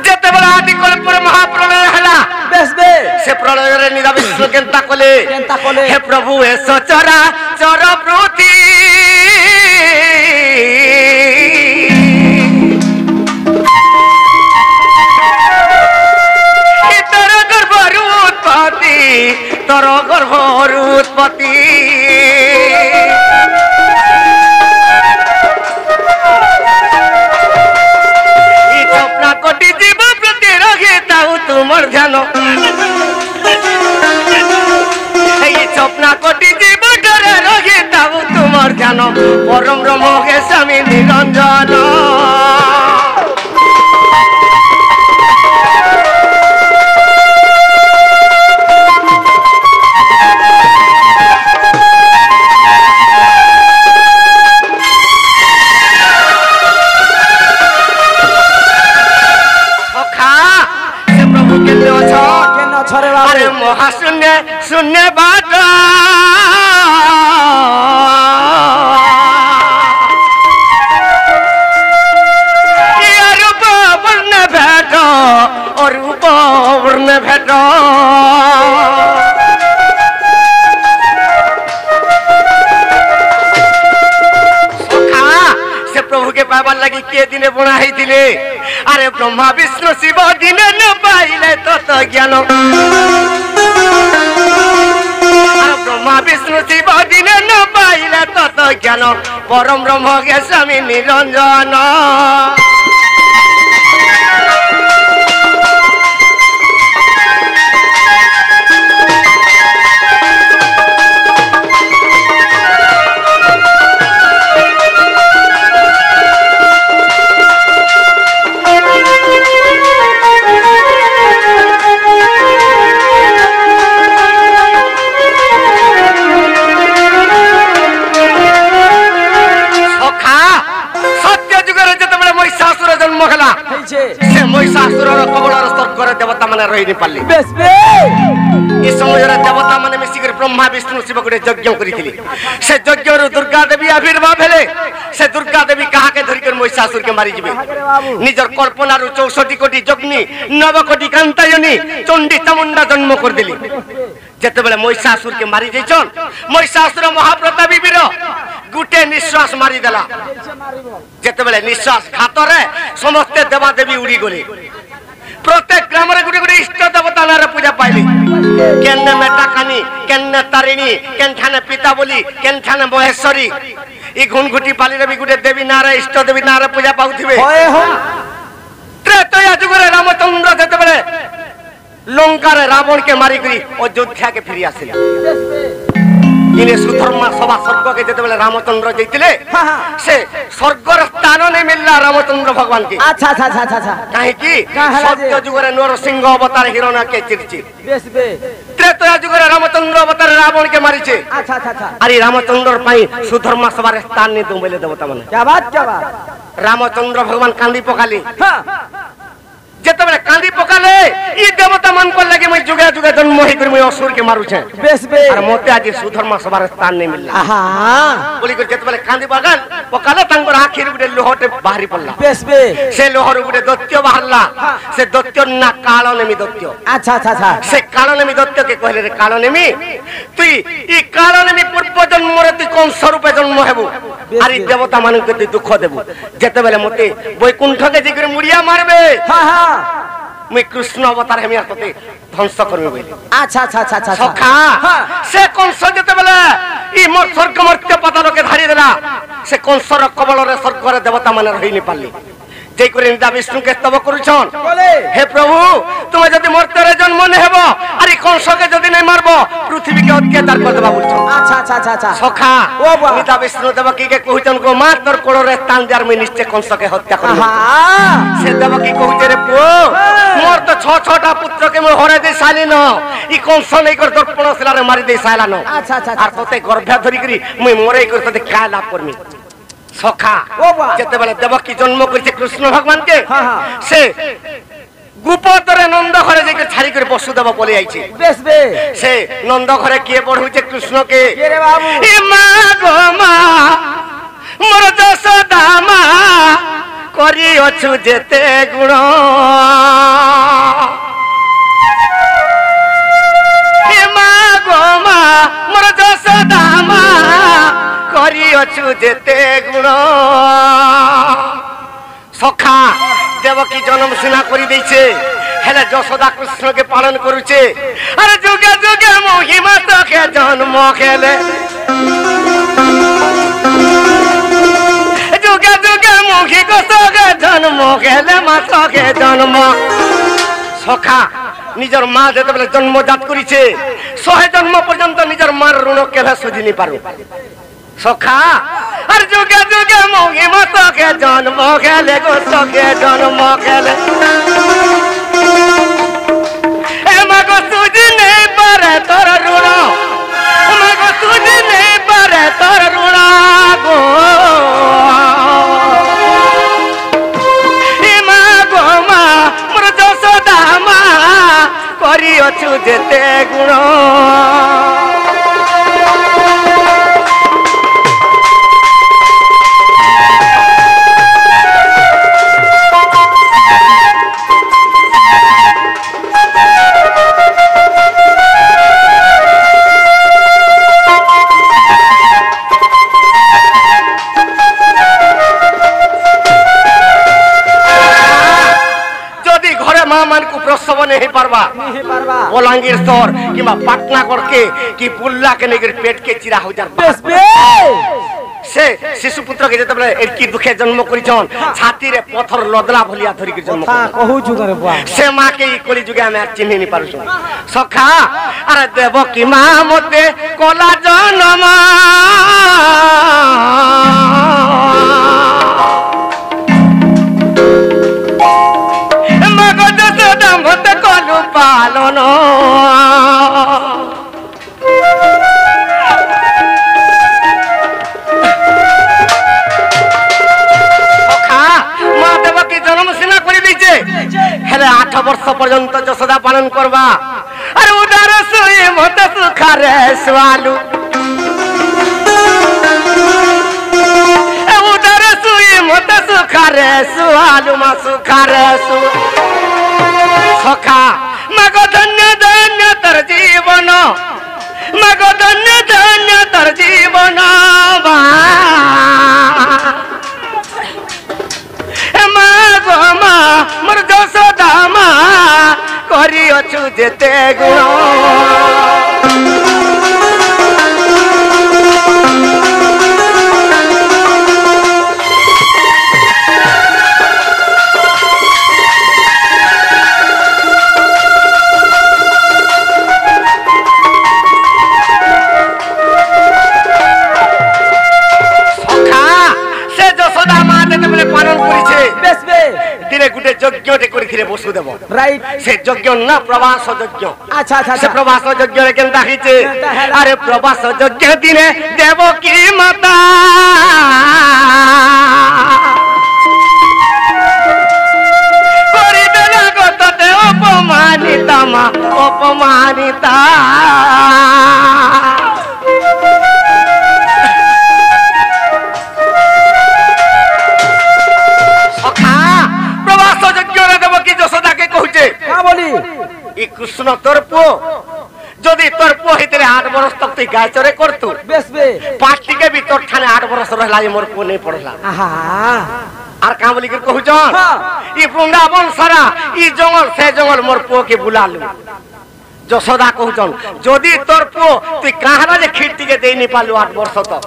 जते बड़ा आदि कल्पर महाप्रलय हला बेस बे से प्रलय रे निदा विष्णु केंता कले हे प्रभु हे सचरा चर पृथ्वी इतर गर्भर उत्पत्ति तर गर्भर उत्पत्ति कोटि जीव प्रति रखता तुमर ध्यान स्वप्ना कोटि जीव डरे रखता तुमर ध्यान परम ब्रह्म के स्वामी निरंजन अरे महाशून्य शून्य बाट रूप वर्ण भेट और रूप वर्ण भेट से प्रभु के पाइबार लगी के दिने बना दिले अरे ब्रह्मा विष्णु शिव दिने न पाइले तो ज्ञान ब्रह्मा विष्णु शिव दिने न पाइले तो ज्ञान परम ब्रह्म के स्वामी निरंजन से महिषासुर कबलर स्वर्गर देवता माने रही नहीं पाली इस समय देवता माने मिसिक ब्रह्मा विष्णु शिव गोटे यज्ञ करिथिले से यज्ञ रु दुर्गा देवी आविर्भाव हेले से दुर्गा देवी कहा के धरि कर महिषासुर के मारी जिबे निजर कल्पना रु 64 कोटी जग्नि 9 कोटी कांतायनी चंडी चामुंडा जन्म कर देली जते बेले महिषासुर के मारी जैछन महिषासुर महाप्रतापी वीर गुटे निश्वास मारी देला जते बेले निश्वास खातरे समस्त देवा देवी उड़ी गले प्रत्येक ग्राम रे गुटे गुटे इष्ट देवता नारे पूजा पाइली केन्ने मेटाकानी केन्ने तारिणी केनठाने पिता बोली केनठाने महेश्वरी ई घुनघुटी पाली रे भी गुटे देवी नारे इष्ट देवी नारे पूजा पाउथिबे होय हो त्रेतया जुगरे रामचंद्र जते बेले लंका रे रावण के मारी करी अयोध्या के फिरी आसिला इने सुधर्मा सभा स्वर्ग के जते बेले रामचंद्र जइतिले से स्वर्गर स्थान ने मिलला रामचंद्र भगवान के अच्छा अच्छा अच्छा अच्छा काहे की सत्य जुगरे नरसिंह अवतार हिरण्य के चिरची बेस बे त्रेतया जुगरे रामचंद्र अवतार रावण के मारी छे अच्छा अच्छा अच्छा अरे रामचंद्र पई सुधर्मा सभा रे स्थान ने दो बेले देवता माने क्या बात रामचंद्र भगवान कांदी पकाली हां जते बेले कांदी पकाले ई देवता मन को लगे मैं जुगे जुगे जन्म होई कर मैं असुर के मारू छे बेस बे और मोते आज सुधर्मा सभार स्थान नहीं मिलला हां बोली कर जते बेले कांदी पकाले तंगर आखिर गुटे लोहटे बाहरी पड़ला बेस बे से लोहर गुटे दत्य बाहरला से दत्य ना कालो नेमी दत्य अच्छा अच्छा अच्छा से कालो नेमी दत्य के कहले रे कालो नेमी तू ई कालो नेमी पूर्व जन्म रे तू कोन स्वरूप जन्म हेबू अरे देवता मान के तू दुख देबू जते बेले मते वैकुंठ के जिगर मुड़िया मारबे हां हां मैं कृष्ण अवतार हेमिया तते ध्वंस करबे बोली अच्छा अच्छा अच्छा अच्छा सखा से कोन सजते बेले ई मोर स्वर्ग मर्त्य पताल के धारी देला से कोन सर कबल रे स्वर्ग रे देवता माने रही नि पाली जय करे निदा विष्णु के स्तव करूछन हे प्रभु तुम जदी मर्त्य रे जन्म ने हेबो अरे कंस के जदी नै मारबो पृथ्वी के अत्याचार कर देबा बोलछन अच्छा अच्छा अच्छा अच्छा सखा निदा विष्णु देवकी के कहूछन को मार तोर कोड़ रे स्थान जार में निश्चय कंस के हत्या कर हां से देवकी कहूछे रे पो मोर तो 6-6टा पुत्र के मैं हरे दे साली न ई कंस नै कर दर्पण शिला रे मारी दे साला न अच्छा अच्छा आर तते गर्भा धरि करी मैं मोरे कर तते का लाभ करमी सखा जते बेले देवकी जन्म करछे कृष्ण भगवान के से गुपतरे नंद घरे जे छाड़ी कर वसुदेव बोले आइछे बेस बे से नंद घरे किए पढुचे कृष्ण के रे बाबू ए मां गो मां मोर जसोदा मां करी अछु जेते गुण যেতে গুণ সখা দেবকী জন্ম সিনা করে দিয়েছে হেলে যশোদা কৃষ্ণকে পালন করুছে আরে যুগে যুগে মহিমা তোকে জন্ম খেলে যুগে যুগে মুখী গোসকে জন্ম খেলে মা তোকে জন্ম সখা নিজের মা যেতবেলে জন্মজাত করেছে 100 জন্ম পর্যন্ত নিজের মার ঋণ কেবে সুঝিনি পারু সখা আর যুগে যুগে মহিমা তোকে জন্ম খেলে গোসকে জন্ম খেলে এ মা গো সুঝি নেই পারে তোর ঋণ মা গো সুঝি নেই পারে তোর ঋণ গো এ মা গো মা মোর যশোদা মা করিଅছু যেতে গুণ प्रसव नहीं पारबा बलांगीर शहर कि पाटनागढ़ के कि बुल्ला के नेगर पेट के चिरा हो जा से शिशुपुत्र के जतबले एकी दुखे जन्म करिछन छाती रे पत्थर लदला भलिया धरि के जन्म कहू जुगरे बुआ से मां के ई कली जुगे हम चिन्हि नि पारुछु सखा अरे देवकी मां मते कोला जन्म मते कोलु पालन हेले 8 वर्ष पर्यंत यशोदा पालन करवा अरे उदार सोई मत सुखारे स्वालु उदार सोई मत सुखारे स्वालु मा सुखारे सु सखा मगो धन्य धन्य तर जीवन मगो धन्य धन्य तर जीवन बा गो मा मोर यशोदा मा करिଅछु जेते गुण दिने गुटे यज्ञटे करिथिले वसुदेव राइट से यज्ञ ना प्रवास यज्ञ अच्छा अच्छा से प्रवास यज्ञ रे केनता हिचे अरे प्रवास यज्ञ दिने देवकी माता करि देला गतते अपमानिता मा अपमानिता कृष्ण तोर पो जदि तोर पो हेतरे 8 वर्ष तक तू गाय चरे करतु बेसबे पार्टी के भी तोर ठाने 8 वर्ष रहला ये मोर पो नहीं पड़ला आहा आर का बोली के कहू जन ई वृंदावन सारा ई जंगल से जंगल मोर पो के बुलालु यशोदा कहू जन जदि तोर पो तू काहरा जे खिट्टी के देई नहीं पालु 8 वर्ष तक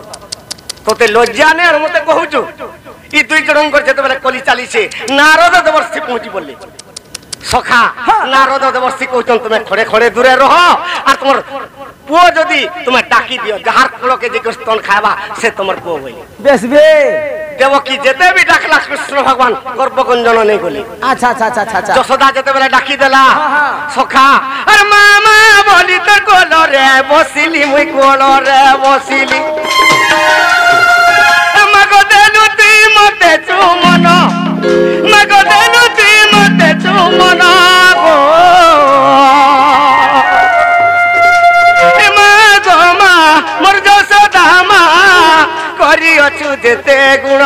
तोते लज्जा ने और मते कहू छु ई दुई जणन कर जते बेले कली चाली से नारद देवर्षि पहुंची बोलले सखा नारद देवर्षि कहउछन तुमे खड़े खड़े दूरे रहो और तुमर पुओ जदी तुमे डाकी दियो जहार कुलो के जे स्तन खावा से तुमर पुओ होई बेसबे देवकी जेते भी डाकला कृष्ण भगवान गर्भगंजन नहीं बोली अच्छा अच्छा अच्छा अच्छा यशोदा जेते बेले डाकी देला सखा अरे मामा बोली त कोलो रे बसिली मुई कोलो रे बसिली मगो देलु ती मते चुमन मगो देलु ती मते चुमन गो ए मगो मा मोर यशोदा मा करिଅछु जेते गुण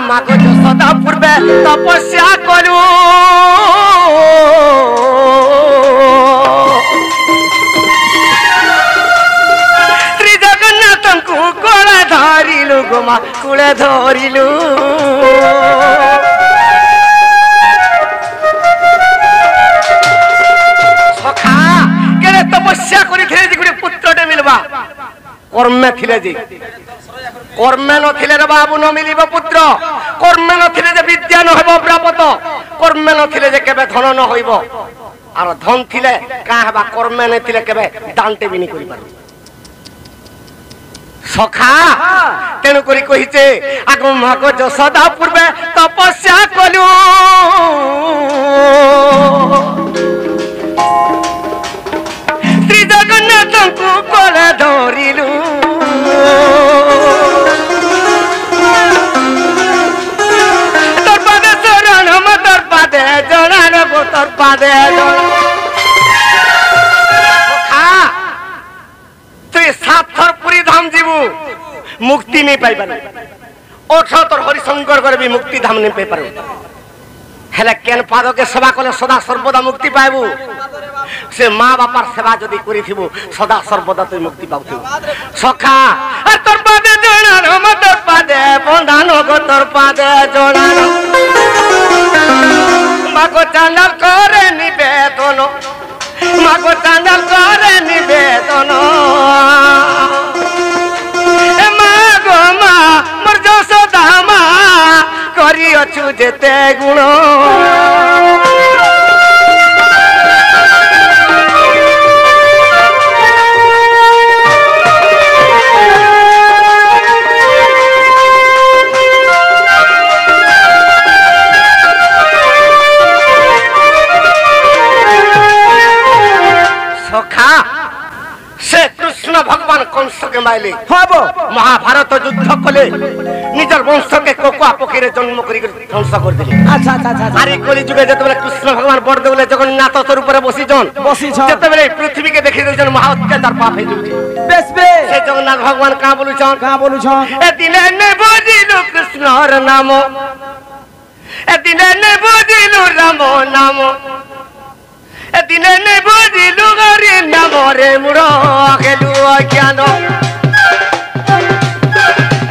ମାଗ ଯଶୋଦା ପୂର୍ବେ ତପସ୍ୟା କଲୁ ଶ୍ରୀ ଜଗନ୍ନାଥଙ୍କୁ କୋଳେ ଧରିଲୁ ଗୋମା କୂଳେ ଧରିଲୁ ସଖା କେଡ଼େ ତପସ୍ୟା କରିଥିଲେ ଯେ ଗୋଟେ ପୁତ୍ରଟେ ମିଳିବା कर्मे थिले जी कर्मे नथिले रे बाबू न मिलिबो पुत्र कर्मे नथिले जे विद्या न हेबो प्राप्त कर्मे नथिले जे केबे धन न होइबो आर धन थिले का हेबा कर्मे न थिले केबे दानते बिनी करि पारु सखा तेनु करी कहिचे आगु मागो जसोदा पूर्वे तपस्या कलु श्री जगन्नाथଙ୍କୁ कोले धरिलु तोर पादे चरण म तोर पादे जणान गो तोर पादे तु सात थर पुरी धाम जीवु मुक्ति नहीं पाई पारु ओठो तोर हरिशंकर करे भी मुक्ति धाम नहीं पाई पारु हेले केन पाद के सेवा कले सदा सर्वदा मुक्ति पाइबु से माँ बापार सेवा जदि करिथिबु सदा सर्वदा तु मुक्ति पाउथु सखा तोर पादे जणान म तोर पादे बंधान गो तोर पादे जणान मागो चांदल करे निवेदन मागो चांदल करे निवेदन ए मागो मा मोर जसोदा मा करि अछु जेते गुण से कृष्ण भगवान कंस के माइले महाभारत युद्ध कले निजर वंश के कोकुआ पोखरी जन्म करी ध्वंस कर दिले अच्छा अच्छा अच्छा आरे कली जुगे जतबेले कृष्ण भगवान बड़ देले जगन्नाथ स्वरूप रे बसी जतबेले पृथ्वी के देखि जन महा अत्याचार पाप हे जुचे बेस बे से जगन्नाथ भगवान का बोलु छन ए दिने ने बुझिलु कृष्णर नाम ए दिने ने बुझिलु राम नाम ए दिने ने बुझिलु गरी नाम रे मुरो आखेलु ज्ञान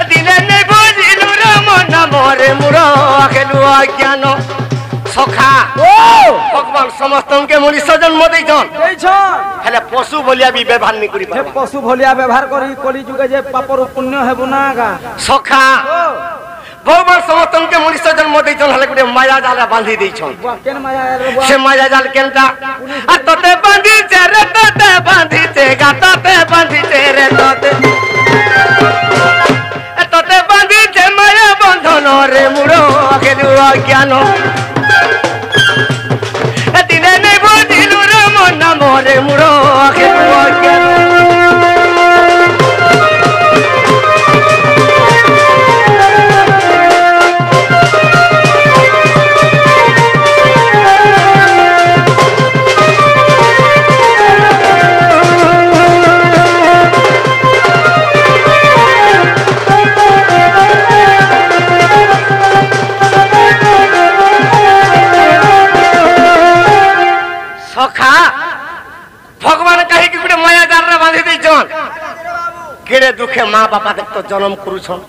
ए दिने ने बुझिलु राम नाम रे मुरो आखेलु ज्ञान सखा भगवान समस्त के मनुष्य जन्म दैछन हेले पशु भलिया भी व्यवहार नहीं करि पाबे पशु भलिया व्यवहार करी कली जुगे जे पापर पुण्य हेबो ना गा सखा भगवान समस्त के मनुष्य जन्म दैछन हेले गुटे माया जाल बांधी दैछन केन माया से माया जाल केनटा आ तते बांधी छे रे तते बांधी छे गा तते बांधी छे रे तते बांधी छे माया बंधन रे मुरो आखेलु ज्ञान ए दिने ने बुझिलु राम नाम रे मुरो आखेलु ज्ञान सखा भगवान कहे कि गुटे माया जाल रे बांधी दैछन केड़े दुखे मां बापा देख तो जन्म करूछन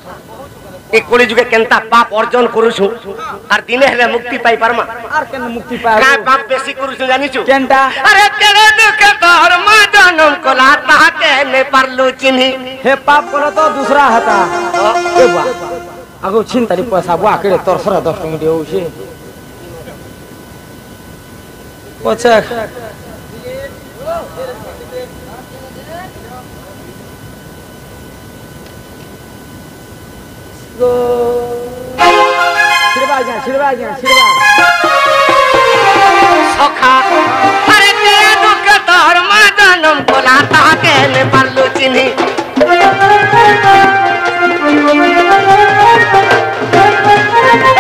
ए कोली जुगे केनता पाप अर्जन करूछु आर दिने हेले मुक्ति पाई परमा आर केन मुक्ति पाई का पाप बेसी करूछु जानिछु केनता अरे केड़े दुखे तोर मां जन्म कोला ताके ने परलु चिन्ही हे पाप कोला तो दूसरा हता ए बा आगो चिंतारी पैसा बा केड़े तोर सरा 10 टंगी देउ छे पछा गो छिड़वा सखा अरे के दुख तोर मां जन्म कोला ताके ने परलु चिन्ही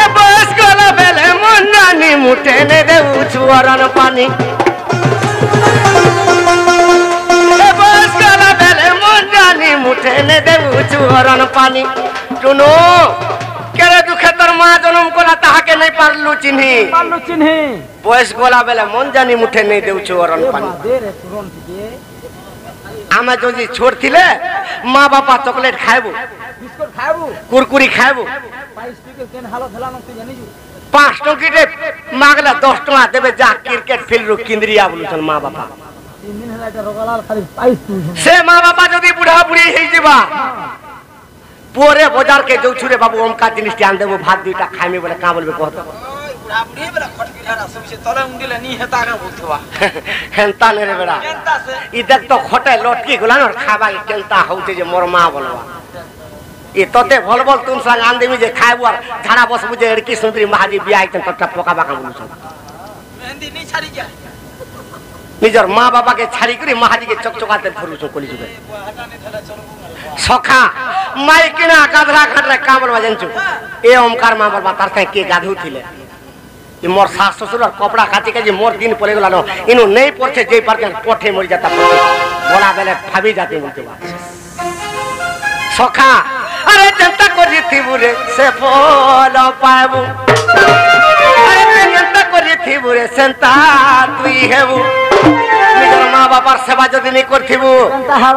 ए बस कोला बेले मुन्नानी मुठे ने देउ छुअरन पानी ए बस कोला बेले मुन्नानी मुठे ने देउ छुअरन पानी सुनो केरे दुखे तोर মা জনম কলা তাহাকে নাই পারলু চিহ্নি বয়স গলা বেলা মন জানি মুঠে নেই দেউଛୁ অরণ পানি আমি যদি ছোট থিলে মা বাপা চকলেট খাইবু কুরকুরি খাইবু 5 টঙ্কিটে মাগলা 10 টাকা দেবে যা ক্রিকেট ফিল্ড কিন্দ্রিয়া বলুছন মা বাপা সে মা বাপা যদি বুড়া বুড়ি হয়ে যাবা পরে বাজার কে যাউছু রে বাবু অমকা জিনিসটি আন দেবো ভাত দুইটা খাইমি বলে কা বলবে কত হেনতা নে রে বেড়া ই দেখ তো খটে লটকি গুলান খাবা কেনতা হউছে যে মোর মা বলবা ই তোতে ভল ভল তুম সাং আন দেমি যে খাইবো আর ঝাড়া বসবু যে এড়কি সুন্দরী মাহাজি বিয়া আইতেন তোটা পোকা বাকা বলছ মেহেন্দি নি ছাড়ি যায় নিজের মা বাবাকে ছাড়ি করে মাহাজিকে চকচকাতে ধরুছ কলি যুগে সখা মাই কিনা গাধরা ঘাটরে কামড় বাজেনছু এ ওমকার মা বাবা তার সাথে কে গাধু থিলে ই মোর শাশ শ্বশুর আর কপড়া কাচি কাচি মোর দিন পড়ে গেল ইনু নেই পড়ছে যেই পারকে পঠে মরি যাতা বলা বেলে ভাবি যাতে বলতে পারে সখা আরে চিন্তা করিথিবু রে সে ফল পাবু আরে চিন্তা করিথিবু রে সেন্তা তুই হেবু নিজের মা বাবার সেবা যদি নি করথিবু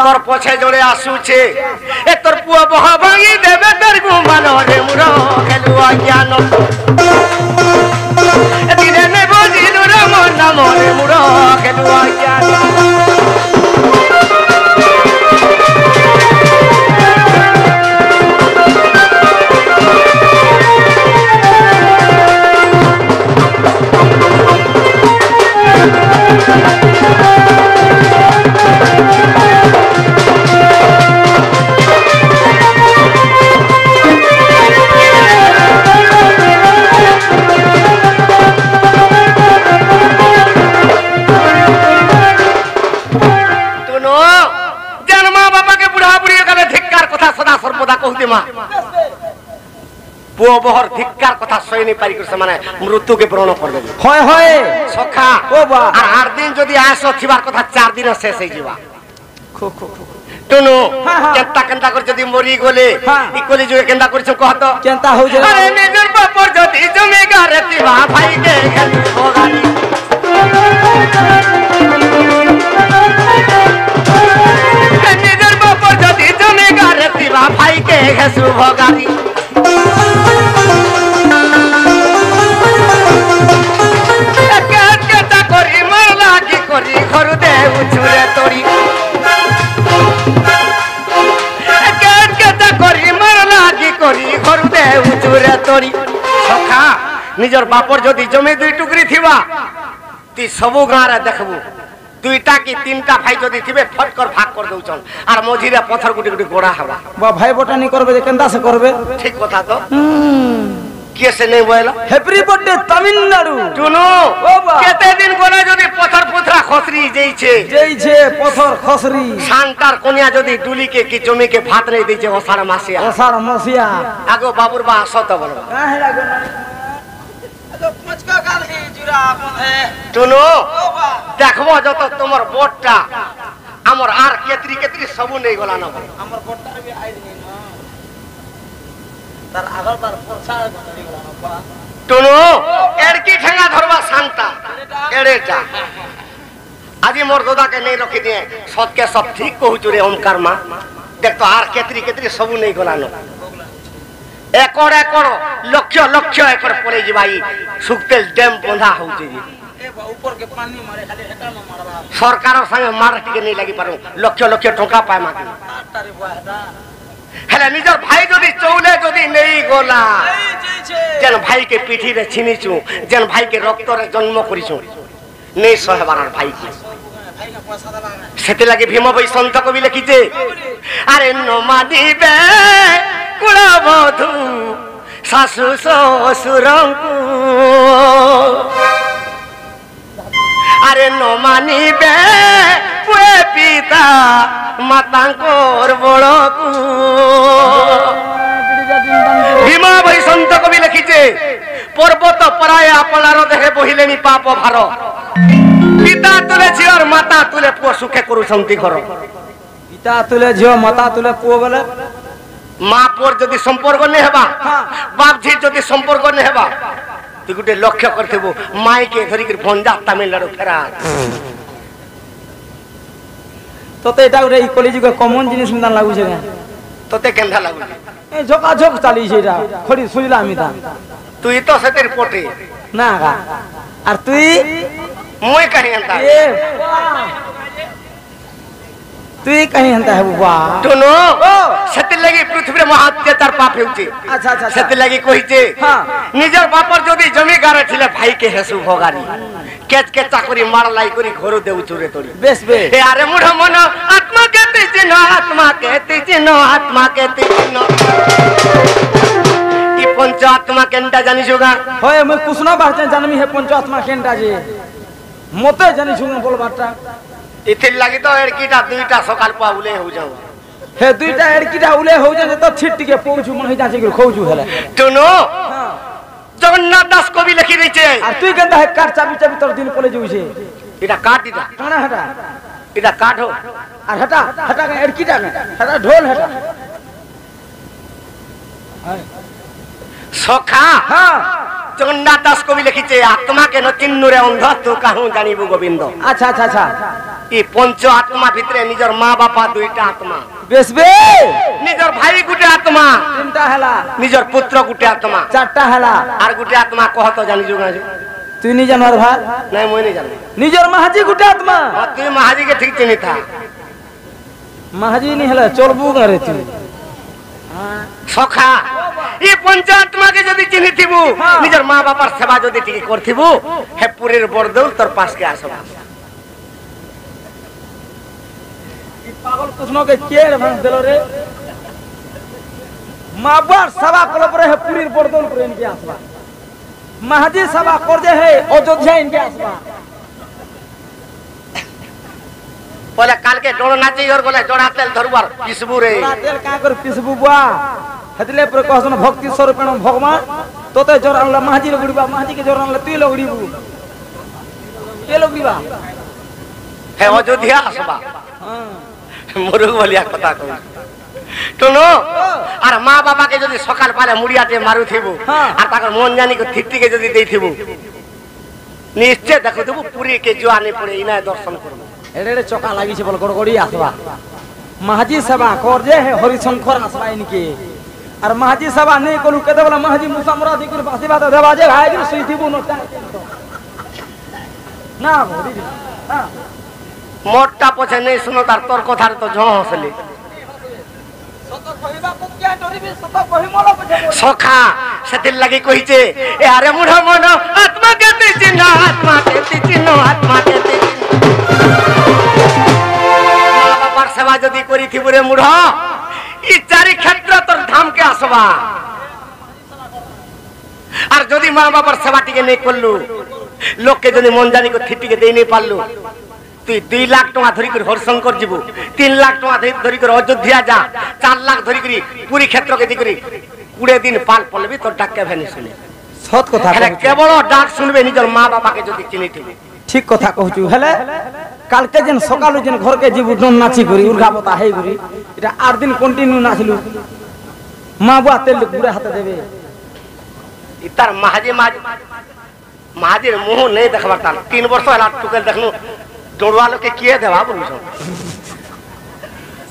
তোর পছে জোড়ে আসুছে এ তোর পুয়া বহা ভাঙি দেবে তোর গুমানো রে মুরো খেলু অজ্ঞান দিনে নে বুঝিলু রে মন নাম রে মুরো খেলু অজ্ঞান পুয়া বহর ধিক্কার কথা সইনি পারি করছে মানে মৃত্যুকে বরণ করবে হয় হয় সখা ও বা আর 8 দিন যদি আসো থিবার কথা 4 দিন শেষ হই যাবা টুনু কেনতা কেনতা করে যদি মরি গলে ইকলি জুগে কেনতা করছ কহতো কেনতা হই যায় আরে নিজের বাপর যদি জমি গারে তিবা ভাই কে গেল ভগানি নিজের বাপর যদি জমি গারে তিবা ভাই কে গেছু ভগানি করি ঘর দে উছুরে তরি কেটা করি মার লাগি করি ঘর দে উছুরে তরি সখা নিজর বাপর যদি জমি 2 টুকরি থিবা তুই সবু গাঁরে দেখবু 2টা কি 3টা ভাই যদি থিবে ফটকর ভাগ করে দউছন আর মঝিরে পথর গুটি গুটি গোড়া হবা বা ভাই বটানি করবে যে কেনতা সে করবে ঠিক কথা তো কেসে নেই বয়লা হ্যাপি বার্থডে তামিলনাড়ু টুনু কেতে দিন গলে যদি পথর পুথরা খসরি যেইছে পথর খসরি শান্তার কোনিয়া যদি ডুলিকে কি জমিকে ভাত নেই দিছে অসাড় মাসিয়া আগো বাবুর বা আসত বলো কাহে লাগো তো পচকা গালি জুরা বন্ধে টুনু দেখবো যত তোমার বটটা আমার আর কেতরি কেতরি সবু নেই গলা না আমার বটটা বি আই দিন না তার আগল তার পরছা ধরি গলা না টুনু এর কি ঠেঙ্গা ধরবা শান্তা এড়েটা আজি মোর দাদাকে নেই রখি দিয়ে সৎকে সব ঠিক কহুচু রে ওমকার মা দেখ তো আর কেতরি কেতরি সবু নেই গলা না acre acre lakh lakh acre পড়ে যাবাই সুক্তেল ড্যাম বন্ধা হউছে জি উপর কে পানি মারে খালি হেটা ন মারবা সরকারের সঙ্গে মার টিকে নেই লাগি পারো লক্ষ লক্ষ টাকা পায় মাকে আটারে বয়টা হেলে নিজর ভাই যদি চৌলে যদি নেই গোলা যেন ভাইকে পিঠিরে ছিনিছু যেন ভাইকে রক্তরে জন্ম করিছু নেই সহেবার ভাই কি সেতে লাগে ভীম বই সন্ত কবি লিখিছে আরে নমাদিবে কুলবধূ শাশু শ্বশুরঙ্কু আরে নমানিবে পুয়ে পিতা মাতাঙ্কর বড়কু ভীমা বই সন্ত কবি লিখিছে পর্বত পরায় আপনার দেহে বহিলেনি পাপ ভার পিতা তুলে ঝিওর মাতা তুলে পুয় সুখে করুছন্তি ঘর পিতা তুলে ঝিও মাতা তুলে পুয় বলে মা পুর যদি সম্পর্ক নেই হবা বাপ ঝি যদি সম্পর্ক নেই হবা তুই গোটে লক্ষ্য করথিবু মাইকে ধরিকি ভঞ্জা তামিলনাড়ু ফেরা তোতে এটা গোটে কলিযুগ কমন জিনিস মিদান লাগুছে না তোতে কেন্ধা লাগুছে এই ঝোকাঝোক চালিছে এটা খড়ি শুইলা আমি তা তুই তো সেতের পটে না গা আর তুই মই কাহি আনতা এ তুই কাহি আনতা হে বাবা টুনো সেতে লাগি পৃথিবীর মহাত্যাচার পাপ হেউছে আচ্ছা আচ্ছা সেতে লাগি কইছে হ্যাঁ নিজের বাপর যদি জমি গারে ছিলে ভাইকে হেসু ভগারি কেচ কে চাকরি মারলাই করি ঘর দেউ চুরে তোরি বেশ বেশ এ আরে মুঢ় মন আত্মা কেতে চিনো আত্মা কেতে চিনো আত্মা কেতে চিনো ই পঞ্চ আত্মা কেনটা জানিছো গা হয় মই কুসনা বারতে জানমি হে পঞ্চ আত্মা কেনটা যে মতে জানিছু বলবারটা ইথির লাগি তো এড়কিটা দুইটা সকাল পা উলে হউ যাও হে দুইটা এড়কিটা উলে হউ যাবে তো ছিটটিকে পৌঁছু মন হই যাচ্ছে কি খৌছু হেলে টুনো হ্যাঁ জগন্নাথ দাস কবি লিখি দিয়েছে আর তুই কেনটা হে কাট চাবি চাবি তোর দিন পলে যাইছে এটা কাট এটা কানা হেটা এটা কাট হো আর হেটা হেটা এড়কিটা হেটা ঢোল হেটা সখা হ্যাঁ জগন্নাথ দাস কবি লিখিছে আত্মাকে ন চিন্নুরে অন্ধ তো কাহু জানিবু গোবিন্দ আচ্ছা আচ্ছা আচ্ছা এই পঞ্চ আত্মা ভিতরে নিজের মা বাপা দুইটা আত্মা বেশ বে নিজের ভাই গুটে আত্মা তিনটা হেলা নিজের পুত্র গুটে আত্মা চারটা হেলা আর গুটে আত্মা কহত জানিছু না তুই নি জানার ভাই নাই মই নাই জানি নিজের মাহাজি গুটে আত্মা তুই মহাজিকে ঠিক চিনি থা মাহাজি নি হেলা চলবু করে তুই সখা এই পঞ্চ আত্মাকে যদি চিনি থিবু নিজের মা বাবার সেবা যদি ঠিক করথিবু হে পুরীর বরদৌল তোর পাশকে আসবা পাগল কুছনকে কে রে ভাঙ দিল রে মাবার সেবা করলে পরে হে পুরীর বরদৌল করে ইনকে আসবা মাহাজি সেবা করতে হে অযোধ্যা ইনকে আসবা বলে কালকে ডোড় নাচি গর বলে ডোড়া তেল ধরবার পিসবু রে তোরা তেল কা করে পিসবু বুয়া হেতলে পরে কহসন ভক্তি স্বরূপেণ ভগবান তোতে জোর আনলা মাহাজি লগড়িবা মাহাজি কে জোর আনলা তুই লগড়িবু কে লগড়িবা হে অযোধ্যা আসবা হ্যাঁ মুরুগ বলিয়া কথা কই টুনো আর মা বাবাকে যদি সকাল পালে মুড়িয়াতে মারু থিবু আর তাকর মন জানি কো থিটিকে যদি দেই থিবু নিশ্চয় দেখো দেবু পুরী কে জোয়ানি পড়ে ইনা দর্শন করব এড়ে চকা লাগিছে বল গড়গড়ি আসবা মাহাজি সেবা কর যে হে হরিশঙ্কর আসবা ইনকে আর মাহাজি সেবা নেই কলু কেতে বলা মাহাজি মুসামরা দি করে বাসি বাদ দেবা যে ভাই দিন সুই থিবু না ভরি হ্যাঁ মোটটা পছে নেই শুনো তার তোর কথার তো ঝঁ হসলে সত কহিবা কো কে ডরিবি সত কহিমল পছে সখা সেতির লাগি কইছে এ আরে মুঢ় মন আত্মা কেতে চিনো আত্মা কেতে চিনো আত্মা কেতে মা বাবার সেবা যদি করি থিবু রে মুঢ় ই চারি ক্ষেত্র তোর ধামকে আসবা আর যদি মা বাবার সেবা টিকে নেই করলু লোককে যদি মন জানি কো থিটিকে দেই নেই পারলু তুই 2 লাখ টাকা ধরি করে হরিশঙ্কর যাবো 3 লাখ টাকা ধরি করে অযোধ্যা যা 4 লাখ ধরি করে পুরী ক্ষেত্রকে দি করে 20 দিন পাল পলবি তোর ডাককে ভেনি শুনে সত কথা কেবল ডাক শুনবে নিজের মা বাবাকে যদি চিনি থিবি ঠিক কথা কহছু হেলে কালকে যেন সকালু যেন ঘরকে যাবু ডন নাচি করি উর্গাবতা হেই করি এটা 8 দিন কন্টিনিউ নাচলু মা বুয়া তেল গুড়ে হাতে দেবে ইতার মাহাজির মুহ নেই দেখবার তার 3 বছর হলা টুকেল দেখনু ডোড়ুয়া লোকে কিয়ে দেবা বলছো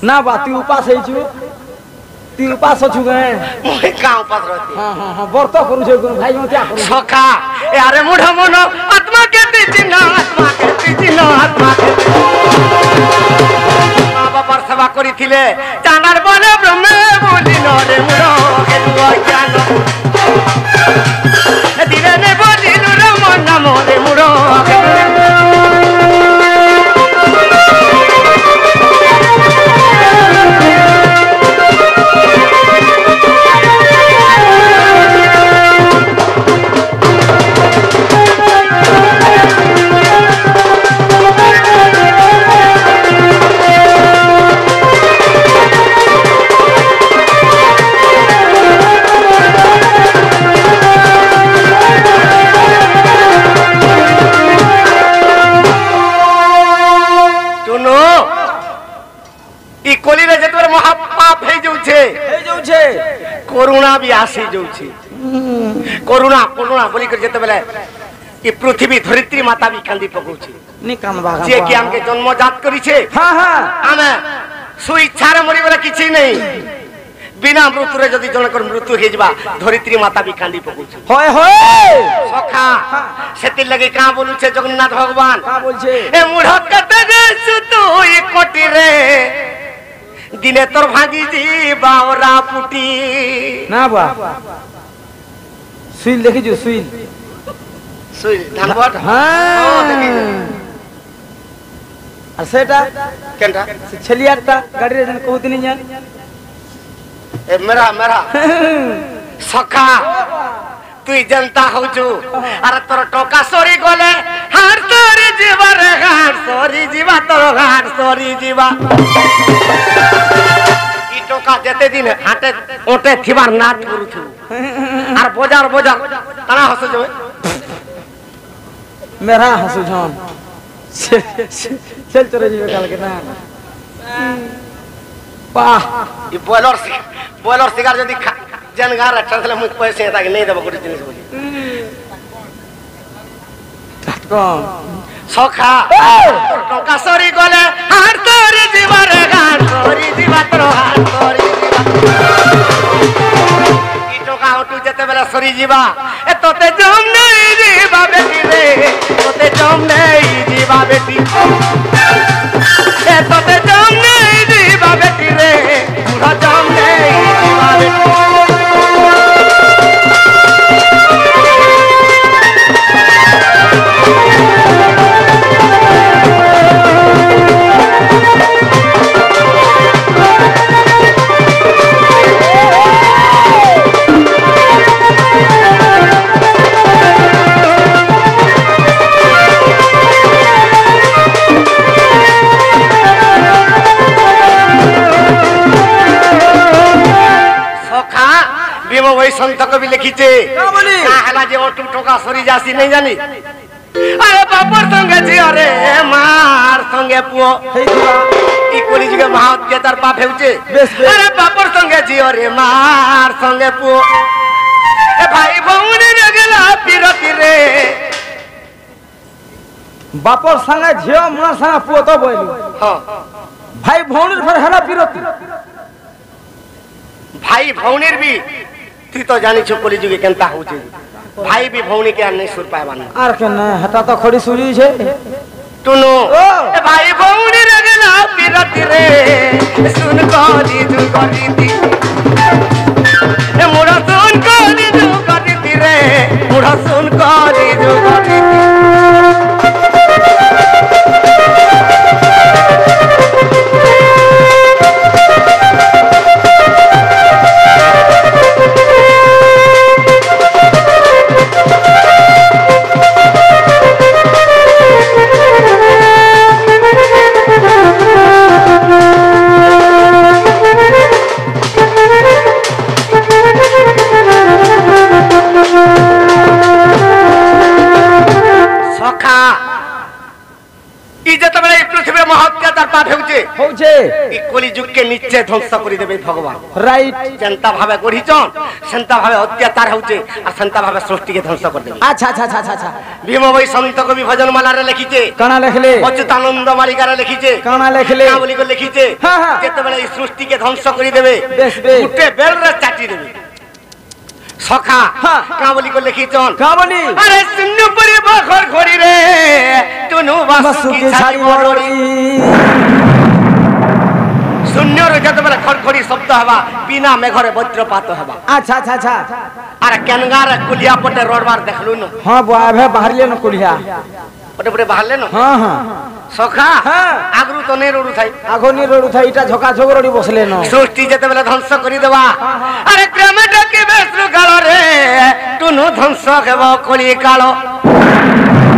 না বা তুই উপাস হইছু তুই উপাস হছু গে মই গাঁও পাস রতি হ্যাঁ হ্যাঁ হ্যাঁ ব্রত করুছে কোন ভাই মতিয়া করু সখা এ আরে মুঢ় মন আত্মা কেতে চিনো আত্মা কেতে চিনো আত্মা কেতে মা বাবার সেবা করিছিলে জানার বলে ব্রহ্মে বলি নরে মুঢ় কেতুয়া জ্ঞান দিলে নে বলি নুর মন মরে মুঢ় जाउछे करुणा भी आसी जाउछे करुणा करुणा बोली कर जते बेले ई पृथ्वी धरित्री माता भी कांदी पकोछि नी कानबा जे कि हमके जन्मजात करी छे हां हां आमे सु इच्छा रे मरि बेला किछि नहीं बिना मृत्यु रे जदी जनकर मृत्यु हे जबा धरित्री माता भी कांदी पकोछि होय होय सखा सेति लगे का बोलु छे जगन्नाथ भगवान का बोल छे ए मुढ़कत रे सुतु ई कोटी रे दिने तोर भागी जी बावरा पुटी ना बा सुइल देखि जो सुइल सुई धानबट हां देखि आ सेटा केनटा छलियाटा गाड़ी रे जन कहउतनी जान ए मेरा मेरा सखा तू जनता होजु अरे तोर टोका सोरी गले हार तोरी जीवा रे हार सोरी जीवा तोर हार सोरी जीवा ई टोका जते दिन हाटे ओटे थिबार नाट करू छु आर बाजार बाजार तना हसो जो मेरा हसु जान चल चले जीवे काल के ना वाह ई बॉयलर सिगार जदी जनगार रखले मुझ पैसे ताके नहीं देबो गुडी जिनिस बोली कौन सखा टोका सरी गले हार तोरी जीवा रे हार तोरी जीवा तोर हार तोरी जीवा ई टोका उठू जते बेला सरी जीवा ए तोते जम नहीं जीवा बेटी रे तोते जम नहीं जीवा बेटी ए तोते जम नहीं जीवा बेटी रे बुढ़ा जम नहीं जीवा बेटी वही संत कवि लिखीचे हला जे ओटू टोका सरी जासी नहीं जानी अरे बापर संगे जी अरे मार संगे पुओ ई कोली जगे महात्या तार पाप हेउचे अरे बापर संगे जी अरे मार संगे पुओ ए भाई भौनी रगला पिरती रे बापर संगे झियो मार संगे पुओ तो बोलू हां भाई भौनी फिर हला पिरती भाई भौनीर भी तू तो जानी छ कोली जुगे केनता होचे भाई भी भौनी के नहीं सुर पाए बान आर के न हटा तो खड़ी सुरी छे टुनो ए भाई भौनी रगला पिरती रे सुन कोली जु करीती ए मुड़ा सुन कोली जु करीती रे मुड़ा सुन कोली जु करीती के नीचे ध्वंस कर देबे भगवान राइट जनता भावे गढ़ीचन संता भावे अत्याचार होचे और संता भावे सृष्टि के ध्वंस कर देबे अच्छा अच्छा अच्छा अच्छा भीम भाई संत कवि भजन माला रे लिखिचे काना लिखले अच्युतानंद मालिका रे लिखिचे काना लिखले का बोली को लिखिचे जेते बेले सृष्टि के ध्वंस कर देबे गुटे बेल रे चाटी देबे सखा का बोली को लिखिचन का बोली अरे सुन्नु परे बखर घोड़ी रे तुनु वासु की छाड़ी मोड़ी शून्य जत बेले खड़खड़ी शब्द हवा बिना मेघरे वज्रपात हवा अच्छा अच्छा अच्छा अरे केनगार कुलिया पटे रोडबार देखलु न हां बाबे बाहरले न कुलिया पटे पटे बाहरले न हां हां सखा आगरु तो नै रोडु थाई आगो नै रोडु थाई इटा झोका झोक रोडी बसले न सृष्टि जत बेले ध्वंस करि देबा अरे क्रम डके बेसरु गालो रे तुनु ध्वंस हेबो कोली कालो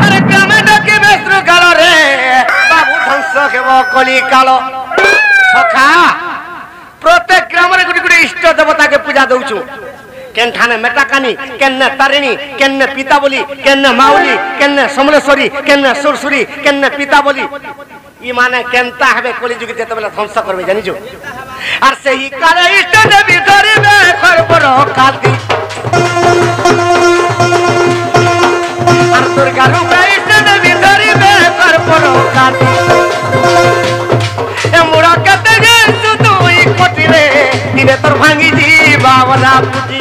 अरे क्रम डके बेसरु गालो रे बाबू ध्वंस हेबो कोली कालो सखा प्रत्येक ग्राम रे गुडी गुडी इष्ट देवता के पूजा दउछु केनठाने मेटाकानी केन्ने तारिणी केन्ने पिता बोली केन्ने माउली केन्ने समलेश्वरी केन्ने सुरसुरी केन्ने पिता बोली ইমানে কেনতা হবে কলি যুগে যেতেবেলে ধ্বংস করবে জানিছো আর সেই কালে ইষ্ট দেবী ধরিবে খরপর কালকে আর দুর্গা রূপে ইষ্ট দেবী ধরিবে খরপর কালকে এ মুড়া কেতে যে শুধু ওই কটিরে দিনে তোর ভাঙি ଯିବା বলা পুটি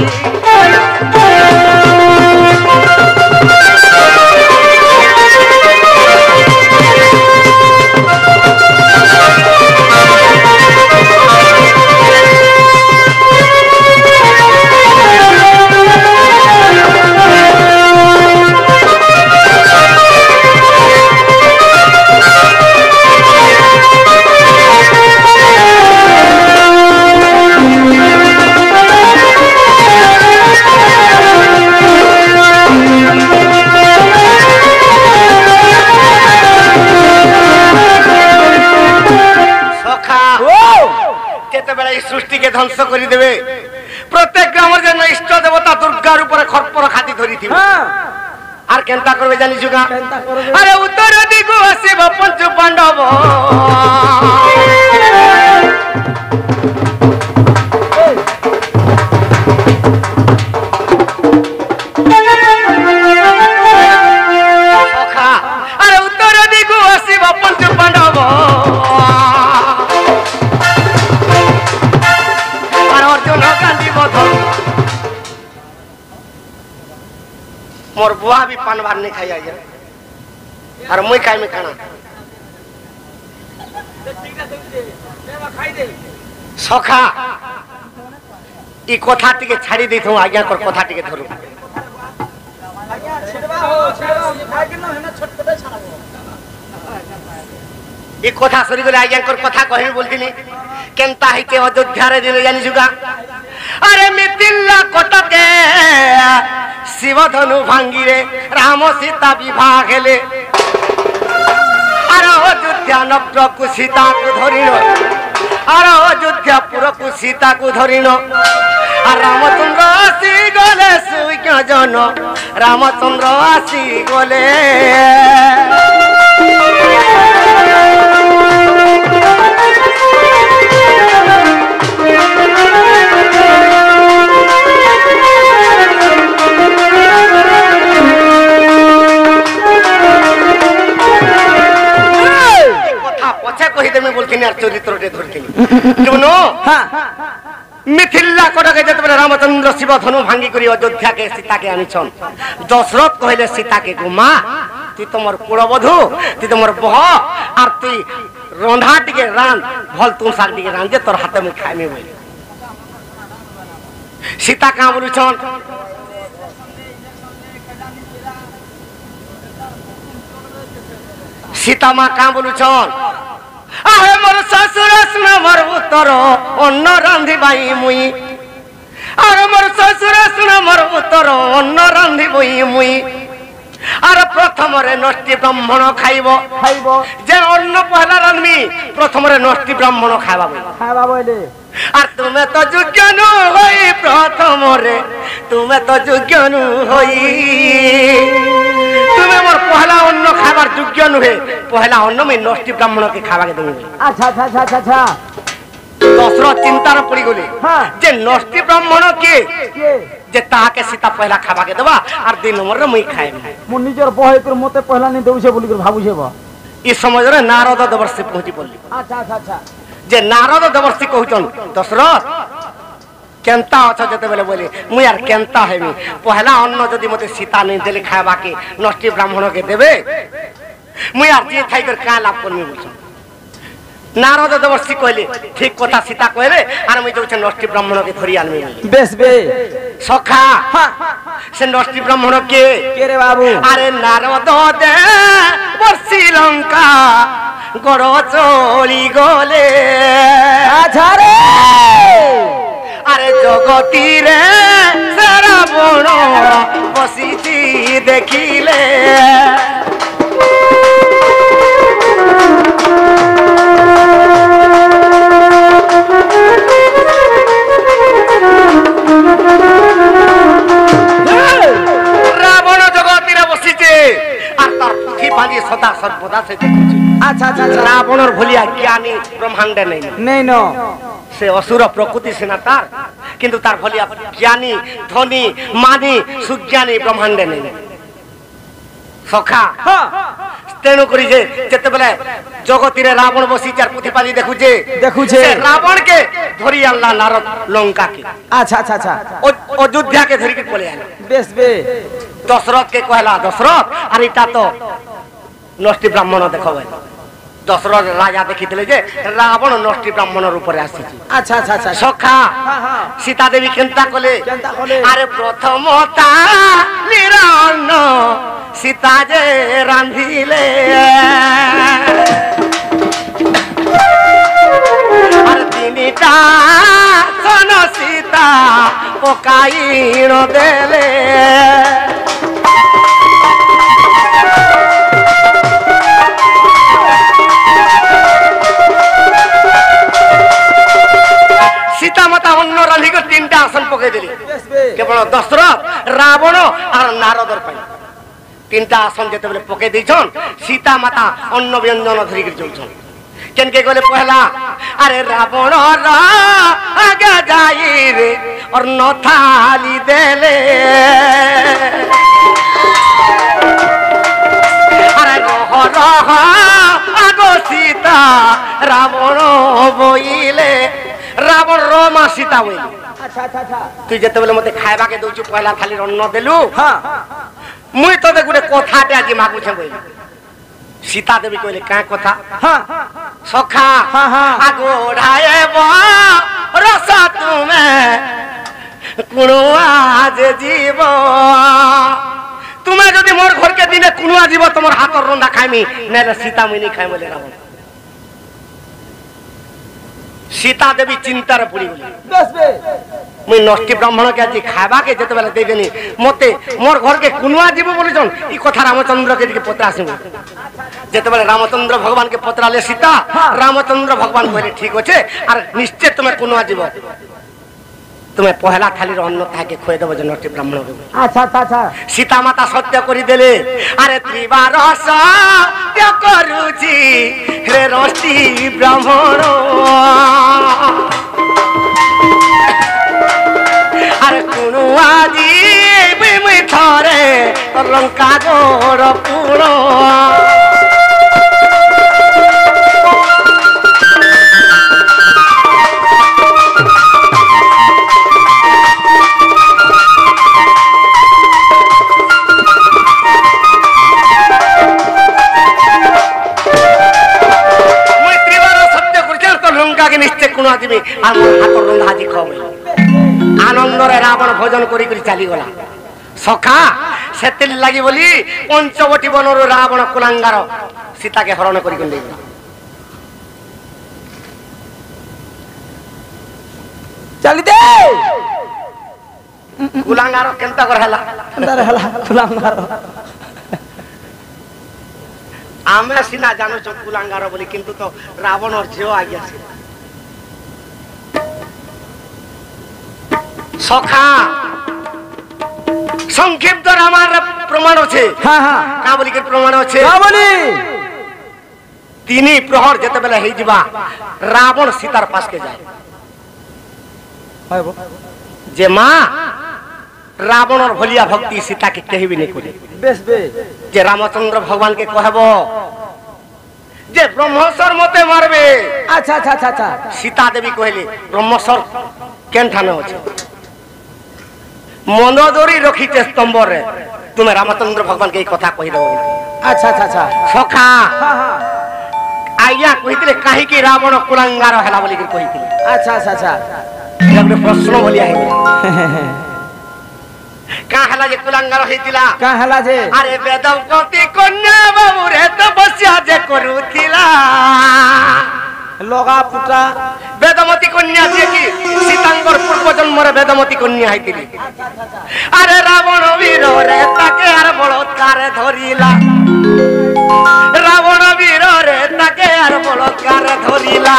सृष्टि के ध्वंस कर देवे प्रत्येक ग्राम जन इष्ट देवता दुर्गार ऊपर खरपर खाती धरी थी आर केनता करबे जानि जुगा अरे उत्तर दिगु आसीब पंच पांडव सखा अरे उत्तर दिगु आसीब पंच पांडव मोर बुआ भी पान भार नहीं खाई आज और मुई खाई में खाना सखा ई कथा टिके छाड़ी दे थो आज्ञा कर कथा टिके धरु ई कथा सरी गले आज्ञा कर कथा कहि बोलतिनी केनता हिते अयोध्या रे दिले जानि जुगा अरे मिथिला कटके शिव धनु भांगी रे राम सीता विवाह हेले अरे अयोध्या नगर को सीता को धरिन अरे अयोध्या पुर को सीता को धरिन रामचंद्र आसी गले सुज्ञ जन रामचंद्र आसी गले मिथिला कटके जतबे रामचंद्र शिव धनु भांगी करी अयोध्या के सीता के आनिछन दशरथ कहले सीता के गुमा ती तमर कुलबधु ती तमर बह आर ती रंधा टिके रान भल तुम साग टिके रान जे तोर हाथे में खाइमे बोल सीता का बोलुछन सीता मां का बोलुछन आहे मोर ससुर सुन मोर उत्तर अन्न रांधि बाई मुई अरे मोर ससुर सुन मोर उत्तर अन्न रांधि बाई मुई अरे प्रथम रे नष्टि ब्राह्मण खाइबो जे अन्न पहला रांधमी प्रथम रे नष्टि ब्राह्मण खाइबा बोले आर तुमे तो योग्य न होई प्रथम रे तुमे तो योग्य न होई तुमे मोर पहला अन्न खाबार योग्य नुहे पहला अन्न में नष्टि ब्राह्मण के खावा के देबे अच्छा अच्छा अच्छा अच्छा दशरथ चिंतार पड़ी गले जे नष्टि ब्राह्मण के जे ताके सीता पहला खावा के देबा आर दिन नंबर रे मई खाइब मो निजर बहे कर मते पहला नहीं देउ छे बोली कर भाबु छे बा ई समय रे नारद देवर्षि पहुंची पड़ली अच्छा अच्छा अच्छा जे नारद देवर्षि कहउचन दशरथ केनता अच्छा जते बेले बोले मुई यार केनता हेमी पहला अन्न जदी मते सीता नहीं देले खावा के नष्टि ब्राह्मण के देबे मुई यार जे खाई कर का लाभ करमी बोलछ नारद देवर्षि कहले ठीक कथा सीता कहले आर मुई जोछ नष्टि ब्राह्मण के धरि आनमी बेस बे सखा से नष्टि ब्राह्मण के रे बाबू अरे नारद दे वर्षि लंका गड़ चली गले अच्छा रे अरे जगती रे सारा बण बसीची देखिले रावण जगती रे बसीचे आर तार पुथी बांधी सदा सर्वदा से देखुची अच्छा अच्छा রাবণর ভলিয়া জ্ঞানী ব্রহ্মাণ্ডে নেই নেই ন সে অসুর প্রকৃতি সিনা তার কিন্তু তার ভলিয়া জ্ঞানী ধনী মানি সুজ্ঞানী ব্রহ্মাণ্ডে নেই সখা তেণু করি যে যেতেবেলে জগতিরে রাবণ বসিছে আর প্রতিপালি দেখুছে রাবণকে ধরি আল্লাহ নারদ লঙ্কাকে আচ্ছা আচ্ছা আচ্ছা অযোধ্যাকে ধরিকে পলে আনে বেশ বে দশরথকে কহলা দশরথ আর এটা তো নষ্টি ব্রাহ্মণ দেখবে দশরথ রাজা দেখিলে যে রাবণ নষ্টি ব্রাহ্মণের উপরে আসছে আচ্ছা আচ্ছা আচ্ছা সখা সীতা দেবী কেন্তা কলে আরে প্রথম নিরন্ন সীতা যে রাঁধিলে আর তিনিটা সন সীতা পকাইণ দেলে সীতা মাতা অন্য রাধিকে 3টা আসন পকাই দিলি কেবল দশরথ রাবণ আর নারদর পাই 3টা আসন যেতেবেলে পকাই দিয়েছন সীতা মাতা অন্য ব্যঞ্জন ধরিকি চলছন কেনকে গলে পহলা আরে রাবণ আগে যাই রে অর্ণ থালি দেলে আরে রহ রহ আগো সীতা রাবণ বইলে রাবণ রমা সীতা বইলে তুই যেতেবেলে মতে খাইবাকে দউছু পহলা থালি অন্ন দেলু মুই তোদের গোটে কথাতে আজি মাগুছে বইলে সীতা দেবী কইলে কা কথা সখা আগোড়াইব রস তুমি কুণুয়া যে জীব তুমি যদি মোর ঘরকে দিনে কুণুয়া জীব তোমার হাতর রন্ধা খাইমি নাহলে সীতা মুই খাই বলে রাবণ সীতা দেবী চিন্তার পড়ি গলি মুই নষ্টি ব্রাহ্মণকে আজ খাইবাকে যেতেবেলে দেবেনি মতে মোর ঘরকে কুণুয়া জীব বলেছন এই কথা রামচন্দ্রকে দিকে পত্র আসিব যেতেবেলে রামচন্দ্র ভগবানকে পত্রালে সীতা রামচন্দ্র ভগবান কইলে ঠিক আছে আর নিশ্চয় তুমি কুণুয়া জীব তুমি পহলা থালির অন্ন থাকে খয়ে দেব যে নষ্টি ব্রাহ্মণকে আচ্ছা আচ্ছা আচ্ছা সীতা মাতা সত্য করি দেলে আরে ত্রিবার সত্য করুছি রে নষ্টি ব্রাহ্মণ আরে কুণুয়া জীব মুই থরে লঙ্কা গোড় পুণ নিশ্চয় কুণুয়া দিবি আর মোর হাতর রন্ধা আজি খাওয়াই আনন্দরে রাবণ ভোজন করি করি চালিগলা সখা সেতির লাগি বলি পঞ্চবটী বনর রাবণ কুলাঙ্গার সীতাকে হরণ করি করি চালি দে কুলাঙ্গার কেনতা করে হেলা কুলাঙ্গার আমি সিনা জানুছ কুলাঙ্গার বলি কিন্তু তো রাবণর ঝিও আগে আছে সখা সংক্ষিপ্ত আমার প্রমাণ আছে কা বলি কি প্রমাণ আছে তিনি প্রহর যেতেবেলে হই দিবা রাবণ সীতার পাশকে যায় যে মা রাবণর ভলিয়া ভক্তি সীতাকে কেহিবি নি করে যে রামচন্দ্র ভগবানকে কহব যে ব্রহ্মস্বর মতে মারবে আচ্ছা আচ্ছা আচ্ছা আচ্ছা সীতা দেবী কহিলে ব্রহ্মস্বর কেন ঠানে আছে মনোদরি রখিতে স্তম্ভরে তুমি রামচন্দ্র ভগবানকে এই কথা কহি দেব আচ্ছা আচ্ছা আচ্ছা সখা আইয়া কহিলে কাহিকি রাবণ কুলাঙ্গার হেলা বলি কহিলে আচ্ছা আচ্ছা আচ্ছা একটা প্রশ্ন বলি আইবে কা হেলা যে কুলাঙ্গার হইতিলা কা হেলা যে আরে বেদবতী কন্যা বাবু রে তপস্যা যে করুথিলা লগা পুটা বেদমতী কন্যা যে কি সীতাঙ্গর পূর্ব জন্মরে বেদমতী কন্যা হইতিলি আরে রাবণ বীর রে তাকে আর বলৎকারে ধরিলা রাবণ বীর রে তাকে আর বলৎকারে ধরিলা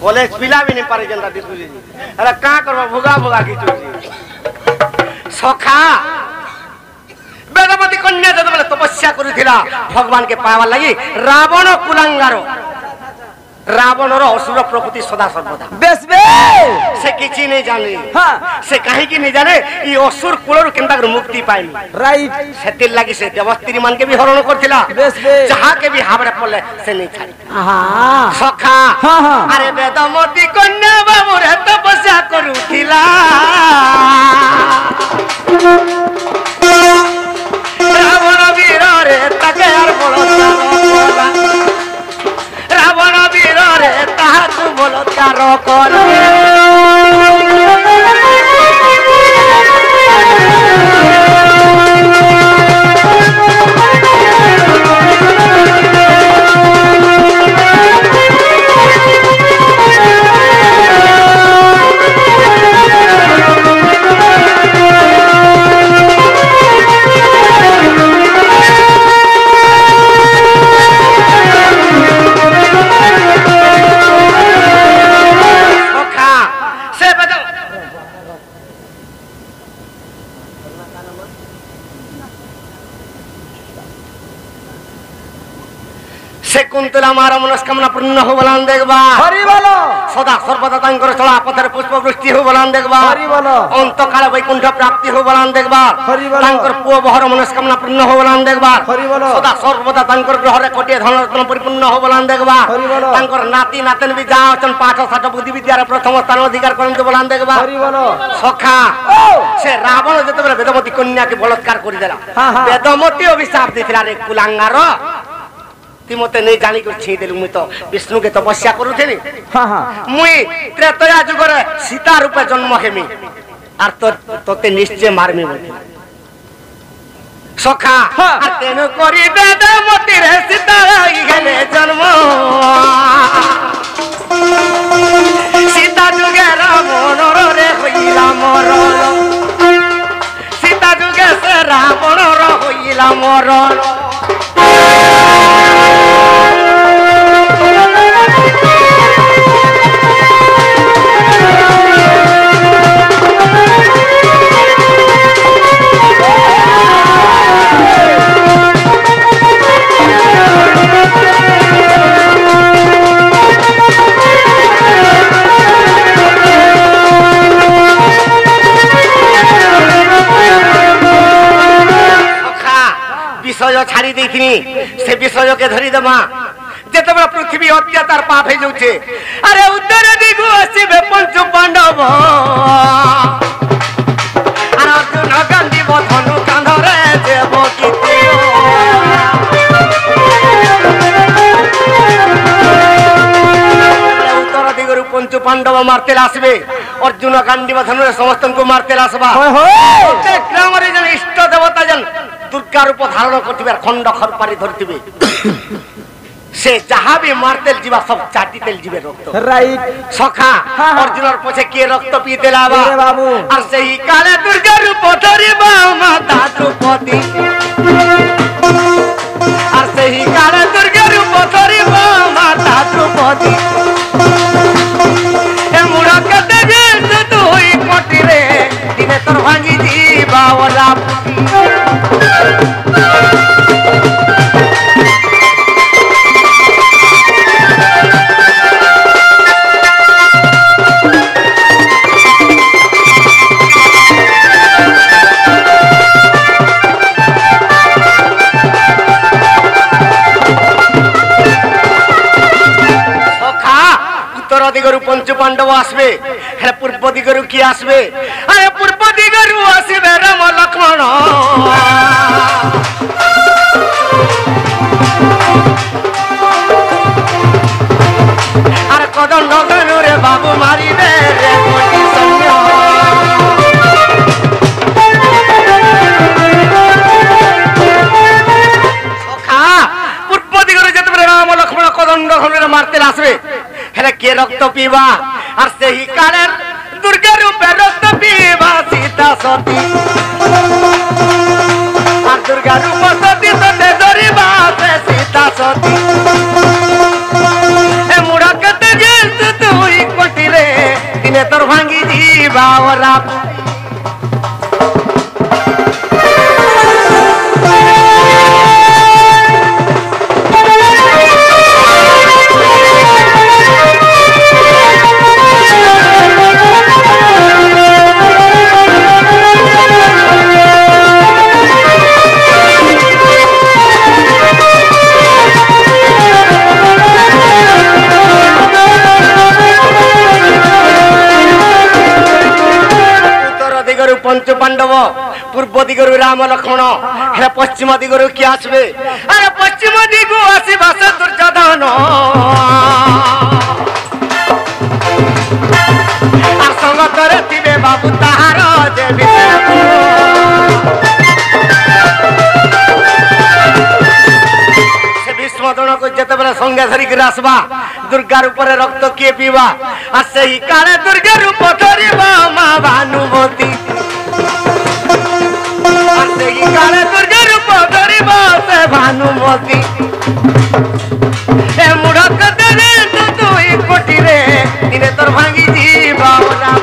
कॉलेज पिला भी नहीं पारे जनता दिसुली अरे का करबो भुगा भुगा की चुजी सखा वेदवती कन्या जब बोले तपस्या करूथिला भगवान के पावा लगी रावण कुलांगारो रावण रो असुर प्रकृति सदा सर्वदा बेस बे से किछि नहीं जाने हां से काहे की नहीं जाने ई असुर कुलर केनता मुक्ति पाइनी राइट सेतिल लागि से देवस्त्री मान के भी हरण करथिला बेस बे जहां के भी हाबड़े पड़ले से नहीं छाड़ी हां सखा हां हां अरे वेदवती कन्या बाबू रे तपस्या करूथिला रावण वीर रे तके यार बोलो रावण वीर रे ताहा तू बोलो चारो कर से कुंतला मारा मनस्कामना पूर्ण हो बलान देखबा हरि बोलो सदा सर्वदा तांकर चला पथर पुष्प वृष्टि हो बलान देखबा हरि बोलो अंत काल वैकुंठ प्राप्ति हो बलान देखबा हरि बोलो तांकर पुओ बहर मनस्कामना पूर्ण हो बलान देखबा हरि बोलो सदा सर्वदा तांकर ग्रह रे कोटी धन रत्न परिपूर्ण हो बलान देखबा हरि बोलो तांकर नाती नातन भी जा अचन पाठ साठ बुद्धि विद्या रे प्रथम स्थान अधिकार करन बलान देखबा हरि बोलो सखा ओ से रावण जते बेले वेदमती कन्या के बलात्कार करि देला हां हां वेदमती अभिशाप देथिला रे कुलांगार ती मते नहीं जानी कर छी देलु मुई तो विष्णु के तपस्या करूथेनी हां हां मुई त्रेतया जुग रे सीता रूपे जन्म हेमी आर तो तोते निश्चय मारमी बोली सखा आ तेनु करी वेदमती रे सीता गेले जन्म सीता जुगे रावण रे होइला मरण सीता जुगे से रावण रे होइला मरण विषय छाड़ी देखनी से विषय के धरी दमा जेते बड़ा पृथ्वी अत्याचार पाप हे जाउछे अरे उद्धर दिगु आसीबे पंच पांडव अरे अर्जुन गांधी बधनु कांधरे देव कीते उत्तर दिगरु पंच पांडव मारते आसबे अर्जुन गांधी बधनु समस्त को मारते आसबा होय होय ग्राम रे जन इष्ट देवता जन दुर्गा रूप धारण करथिबे खंड खरपारी धरथिबे से जहां भी मारतेल जीवा सब चाटीतेल जीवे रक्त राइट सखा अर्जुनर पछे के रक्त पी देलाबा रे बाबू और सही काले दुर्गा रूप धरिबा माता द्रौपदी और सही काले दुर्गा रूप धरिबा माता द्रौपदी ए मुड़ा के देबे तू होई पटी रे दिने तोर भांगी जीवा वाला दिगरु पंच पांडव आसबे हे पूर्व दिगरु की आसबे अरे पूर्व दिगरु आसबे राम लक्ष्मण अरे कदम नगरु रे बाबू मारी दे रे कोटी सैन्य सखा पूर्व दिगरु जते राम लक्ष्मण कदम नगरु रे मारते आसबे हेले के रक्त पीवा और से ही कारण दुर्गा रूपे रक्त पीवा सीता सती और दुर्गा रूप सती तते धरिबा से सीता सती ए मुड़ा कते गेल तुई कोटी रे दिने तोर भांगी जीवा ओरा पंच पांडव पूर्व दिगरु राम लक्ष्मण हे पश्चिम दिगरु किए आसबे अरे पश्चिम दिगु आसीबा से दुर्योधन आ संगतरे थिबे बाबू ताहार जे से विष्णुदन को जते बेले संगे धरि के आसबा दुर्गा रूप रे रक्त किए पीवा आ सेही काले दुर्गा रूप धरिबा मां भानुमती काले दुर्गा रूप धरिबा से भानुमती ए मुड़क दे तुई कोटी रे दिने तोर भांगी जीवा ओरा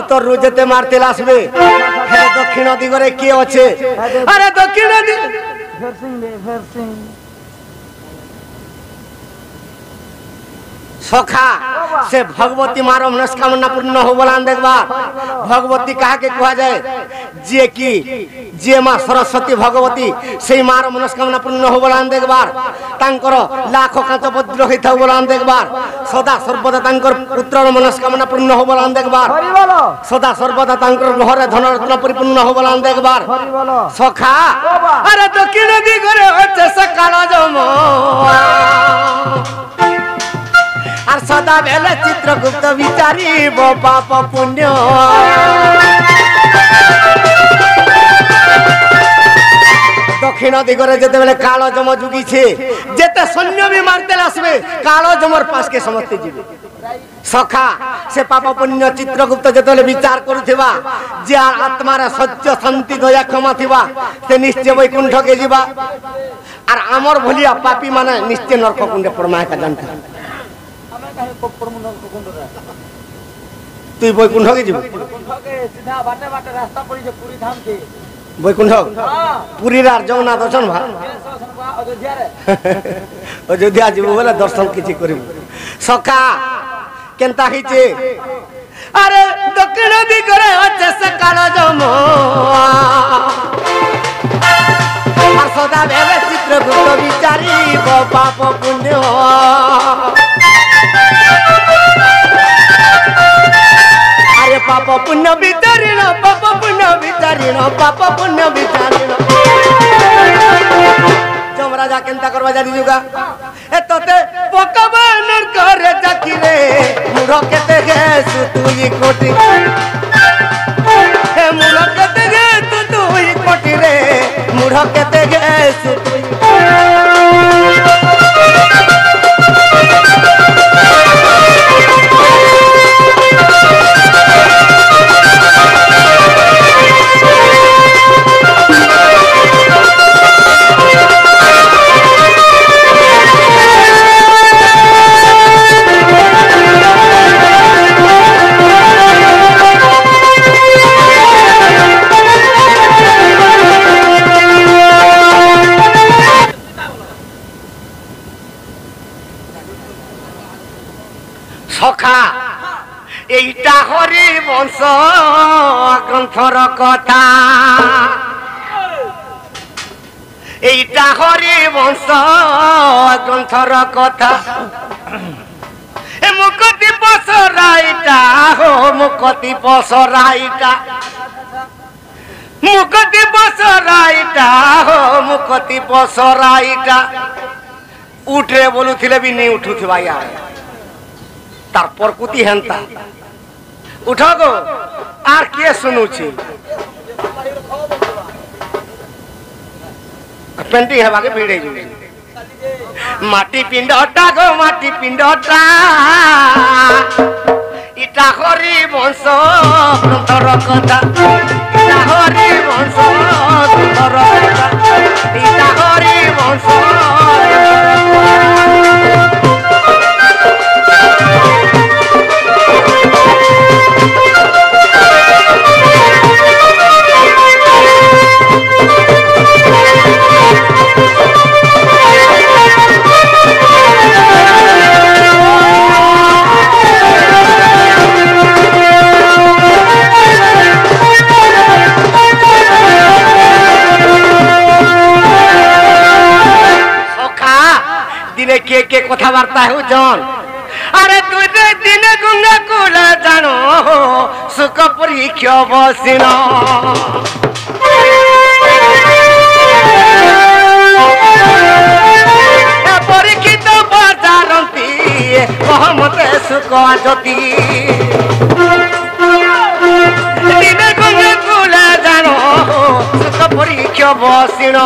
उत्तर रु जते मारते लासबे हे दक्षिण दिगरे के अच्छे अरे दक्षिण सखा से भगवती मारो मनस्कामना पूर्ण हो बोलान देखबा भगवती कहा के कहा जाए जे की जे मां सरस्वती भगवती से मारो मनस्कामना पूर्ण हो बोलान देखबार तांकर लाख कांच वज्र होइथा बोलान देखबार सदा सर्वदा तांकर पुत्रर मनस्कामना पूर्ण हो बोलान देखबार सदा सर्वदा तांकर घरे धन रत्न परिपूर्ण हो बोलान देखबार सखा अरे दक्षिण दिगरे होचे सकाल जम আর সদা বেলা চিত্রগুপ্ত বিচারি পাপ পুণ্য দক্ষিণ দিগরে যেতে কালো জম যুগিছে যেতে সৈন্য বি মারতে আসবে কালো জমর পাশকে সমস্তে যাবে সখা সে পাপ পুণ্য চিত্রগুপ্ত যেতে বিচার করুথিবা যে আত্মার সত্য শান্তি দয়া ক্ষমা থিবা সে নিশ্চয় বৈকুণ্ঠকে যাবা আর আমর ভলিয়া পাপী মানে নিশ্চয় নরক কুণ্ডে পড়মা একা জানতা তুই বৈকুণ্ঠকে যাব সিধা বাটে বাটে রাস্তা পড়ি যে পুরী ধাম কে বৈকুণ্ঠ পুরীর আর জগন্নাথ দর্শন ভা অযোধ্যা রে অযোধ্যা যাব বলে দর্শন কিছু করিব সখা কেনতা হইছে আরে দক্ষিণ দিগরে আছে সকাল জম আর সদা ভেবে চিত্রগুপ্ত বিচারি পাপ পুণ্য अरे पाप पुण्य विचारिण पाप पुण्य विचारिण पाप पुण्य विचारिण जमराजा केनता करवा जानी जुगा ए तते पकवान करे जाकी रे मुरो केते गेस तुई कोटी ए मुरो केते गेस तुई कोटी रे मुरो केते गेस तुई সখা এইটা হরি বংশ গ্রন্থর কথা এইটা হরি বংশ গ্রন্থর কথা এ মুকতি পসরাইটা হো মুকতি পসরাইটা মুকতি বসরাইটা হো মুকতি বসরাইটা উঠে বলুলে বি নেই উঠুথিবা ইয়ার তার প্রকৃতি হেন্তা উঠ গো আর কে শুনুছি পেন্টিং হেবাকে ভিড়ে যাবে মাটি পিণ্ডটা গো মাটি পিণ্ডটা ইটা হরি বংশ গ্রন্থর কথা ইটা হরি বংশ গ্রন্থর কথা ইটা হরি বংশ দিনে কে কে কথাবার্তা হউছন আরে তুই দিনে গুঙ্গা কুলা জানো সুখ পরীক্ষা বসিন পরীক্ষিত বাজারন্তি মহমতে সুখ জ্যোতি দিনে গুঙ্গা কুলা জানো সুখ পরীক্ষা বসিন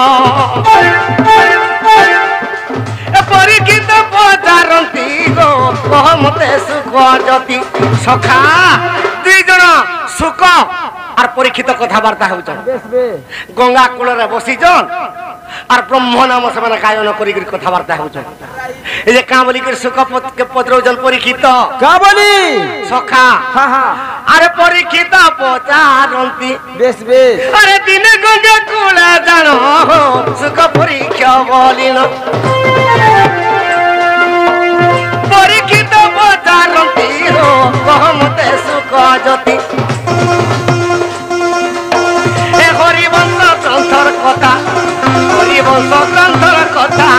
পরীক্ষিত পচারন্তি গো মতে সুখ জ্যোতি সখা দুই জন সুখ আর পরীক্ষিত কথাবার্তা হউছন গঙ্গা কূଳରେ বসিছন আর ব্রহ্ম নাম সেমানে গায়ন করি কথাবার্তা হউছন এই যে কা বলি সুখ পত্রৌছন পরীক্ষিত কা বলি সখা আরে পরীক্ষিত পচারন্তি বেশ বেশ আরে দিনে গঙ্গা কূলে জানো সুখ পরীক্ষা বলিন পরীক্ষিত পচারন্তি হো মহমতে সুখ জ্যোতি এ হরিবংশ গ্রন্থর কথা হরিবংশ গ্রন্থর কথা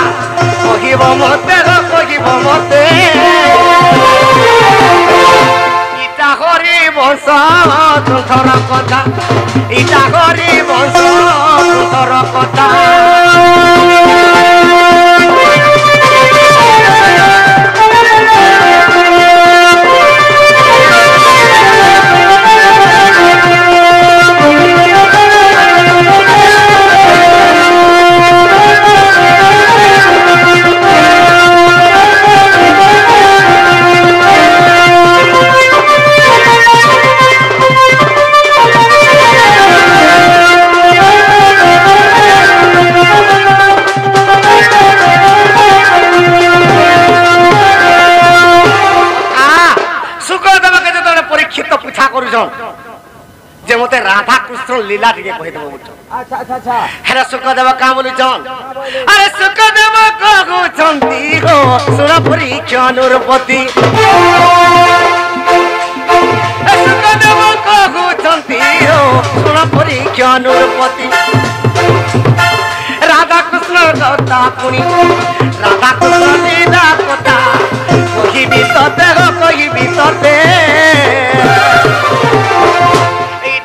কহিব মতে কহিব মতে ইটা হরিবংশ গ্রন্থর কথা ইটা হরিবংশ গ্রন্থর কথা যে মতে রাধা কৃষ্ণ লীলা টিকে কহিদেব বুঝ আচ্ছা আচ্ছা আচ্ছা হেরা সুখদেব কা বলুছন আরে সুখদেব কহুছন্তি গো সুরপুরী চনুরপতি সুখদেব কহুছন্তি গো সুরপুরী চনুরপতি রাধা কৃষ্ণ কথা পুনি রাধা কৃষ্ণ লীলা কথা কহিবি ততে কহিবি ততে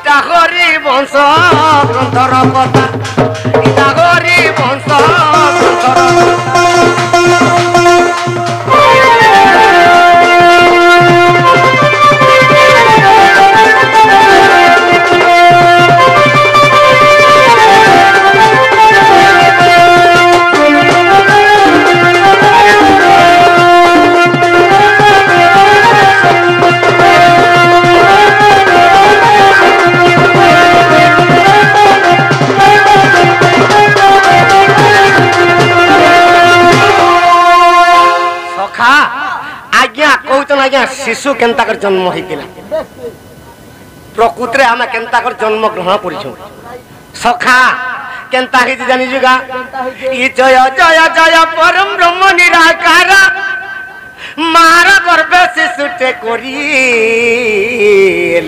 ইটা হরিবংশ গ্রন্থর কথা ইটা হরিবংশ গ্রন্থর শিশু কেন্তাকর জন্ম হয়েছিল প্রকৃতরে আমি কেন্তাকর জন্ম গ্রহণ করেছ সখা কেন্তা হয়েছে জানিছু গা ই জয় জয় জয় পরম ব্রহ্ম নিরাকার মার গর্ভে শিশুটে করি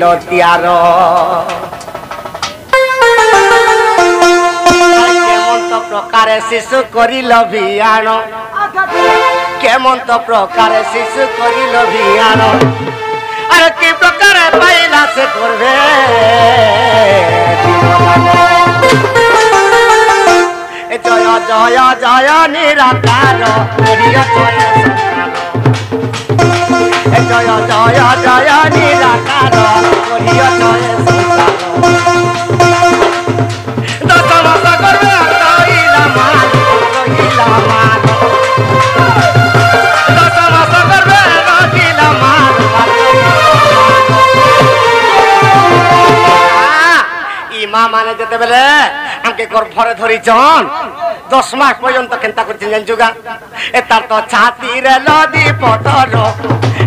লতিয়ার কেমন্ত প্রকারে শিশু করিল ভিয়াণ কেমন্ত প্রকারে শিশু করিল ভিয়াণ আরে কি প্রকারে পাইলা সে করবে জয় জয় জয় নিরাকার করিয়া জয় জয় জয় জয় নিরাকার করিয়া জয় দশ মাস করবে রহিলা মান রহিলা মান দশ মাস করবে রহিলা মান ইমা মানে যেতে বেলে আমাকে গর্ভরে ধরিছন 10 মাস পর্যন্ত কেনতা করছেন জানছুগা এ তার তো ছাতিরে লদি পতর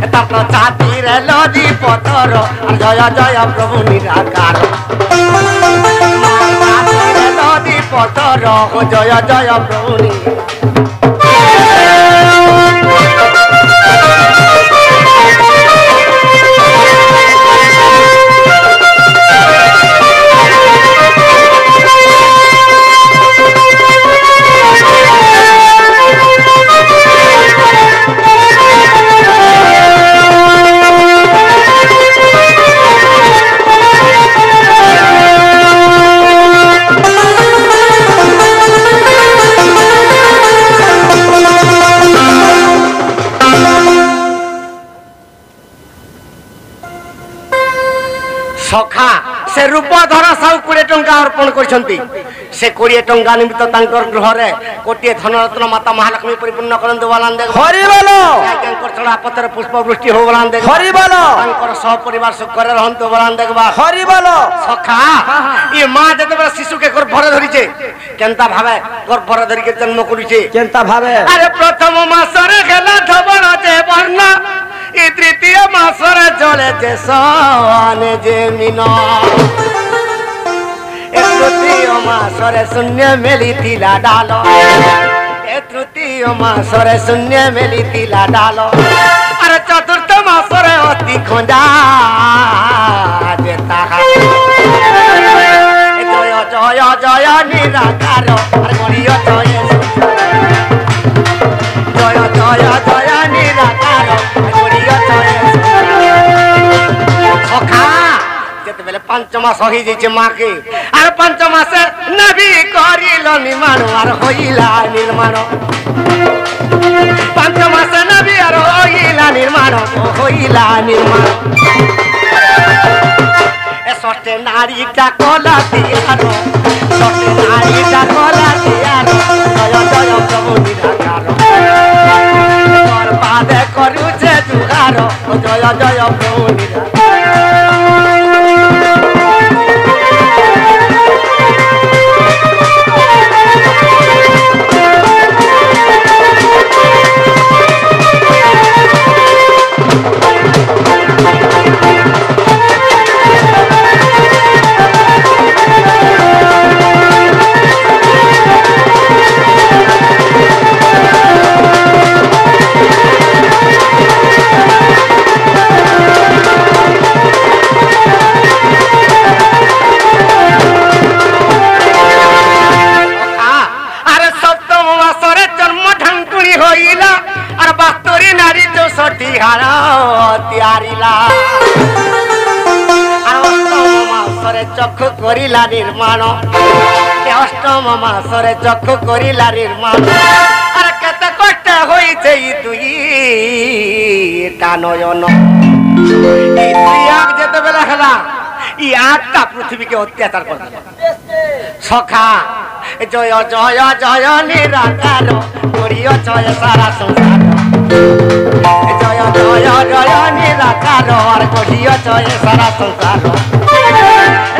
এ তার তো ছাতিরে লদি পতর জয় জয় প্রভু নিরাকার ছাতিরে লদি পতর জয় জয় প্রভু সখা সে রূপধর সাউ 20 টঙ্কা অর্পণ করছন্তি সে 20 টঙ্কা নিমিত্ত তাঙ্কর গৃহরে কোটিয়ে ধনরত্ন মাতা মহালক্ষ্মী পরিপূর্ণ করন্ত বলান দেখ হরি বলো তাঙ্কর চড়া পত্রে পুষ্প বৃষ্টি হো বলান দেখ হরি বলো তাঙ্কর সহ পরিবার সুখরে রহন্ত বলান দেখবা হরি বলো সখা ই মা যেতেবেলে শিশুকে গর্ভরে ধরিছে কেনতা ভাবে গর্ভরে ধরিকে জন্ম করিছে কেনতা ভাবে আরে প্রথম মাসরে গেলা ধবন যে বর্ণা ই তৃতীয় মাসরে জলে যে সনে যে মিন এ তৃতীয় মাসরে শূন্য মেলিথিলা ডাল এ তৃতীয় মাসরে শূন্য মেলিথিলা ডাল আরে চতুর্থ মাসরে অতি খোঁজা যে তাহা জয় জয় জয় নিরাকার আর গড়িয় জয় জয় জয় জয় নিরাকার সখা যেতেবেলে 5 মাস হয়ে যাইছে মাকে আর 5 মাসে নবী করিল নির্মাণ আর হইলা নির্মাণ 5 মাসে নবী আর হইলা নির্মাণ এ সটে নারীটা কলা দিয়ার সটে নারীটা কলা দিয়ার জয় জয় প্রভু নিরাকার বাদে করুছে জুগার জয় জয় প্রভু চক্ষু করিলা নির্মাণ অষ্টম মাসরে চক্ষু করিলা নির্মাণ আর কেতে কষ্ট হইছে দুই নয়ন এই দুই আগ যেতেবেলা হেলা ই আটটা পৃথিবীকে অত্যাচার করে সখা জয় জয় জয় নিরাকার করিও জয় সারা সংসার জয় জয় জয় নিরাকার আর করিও জয় সারা সংসার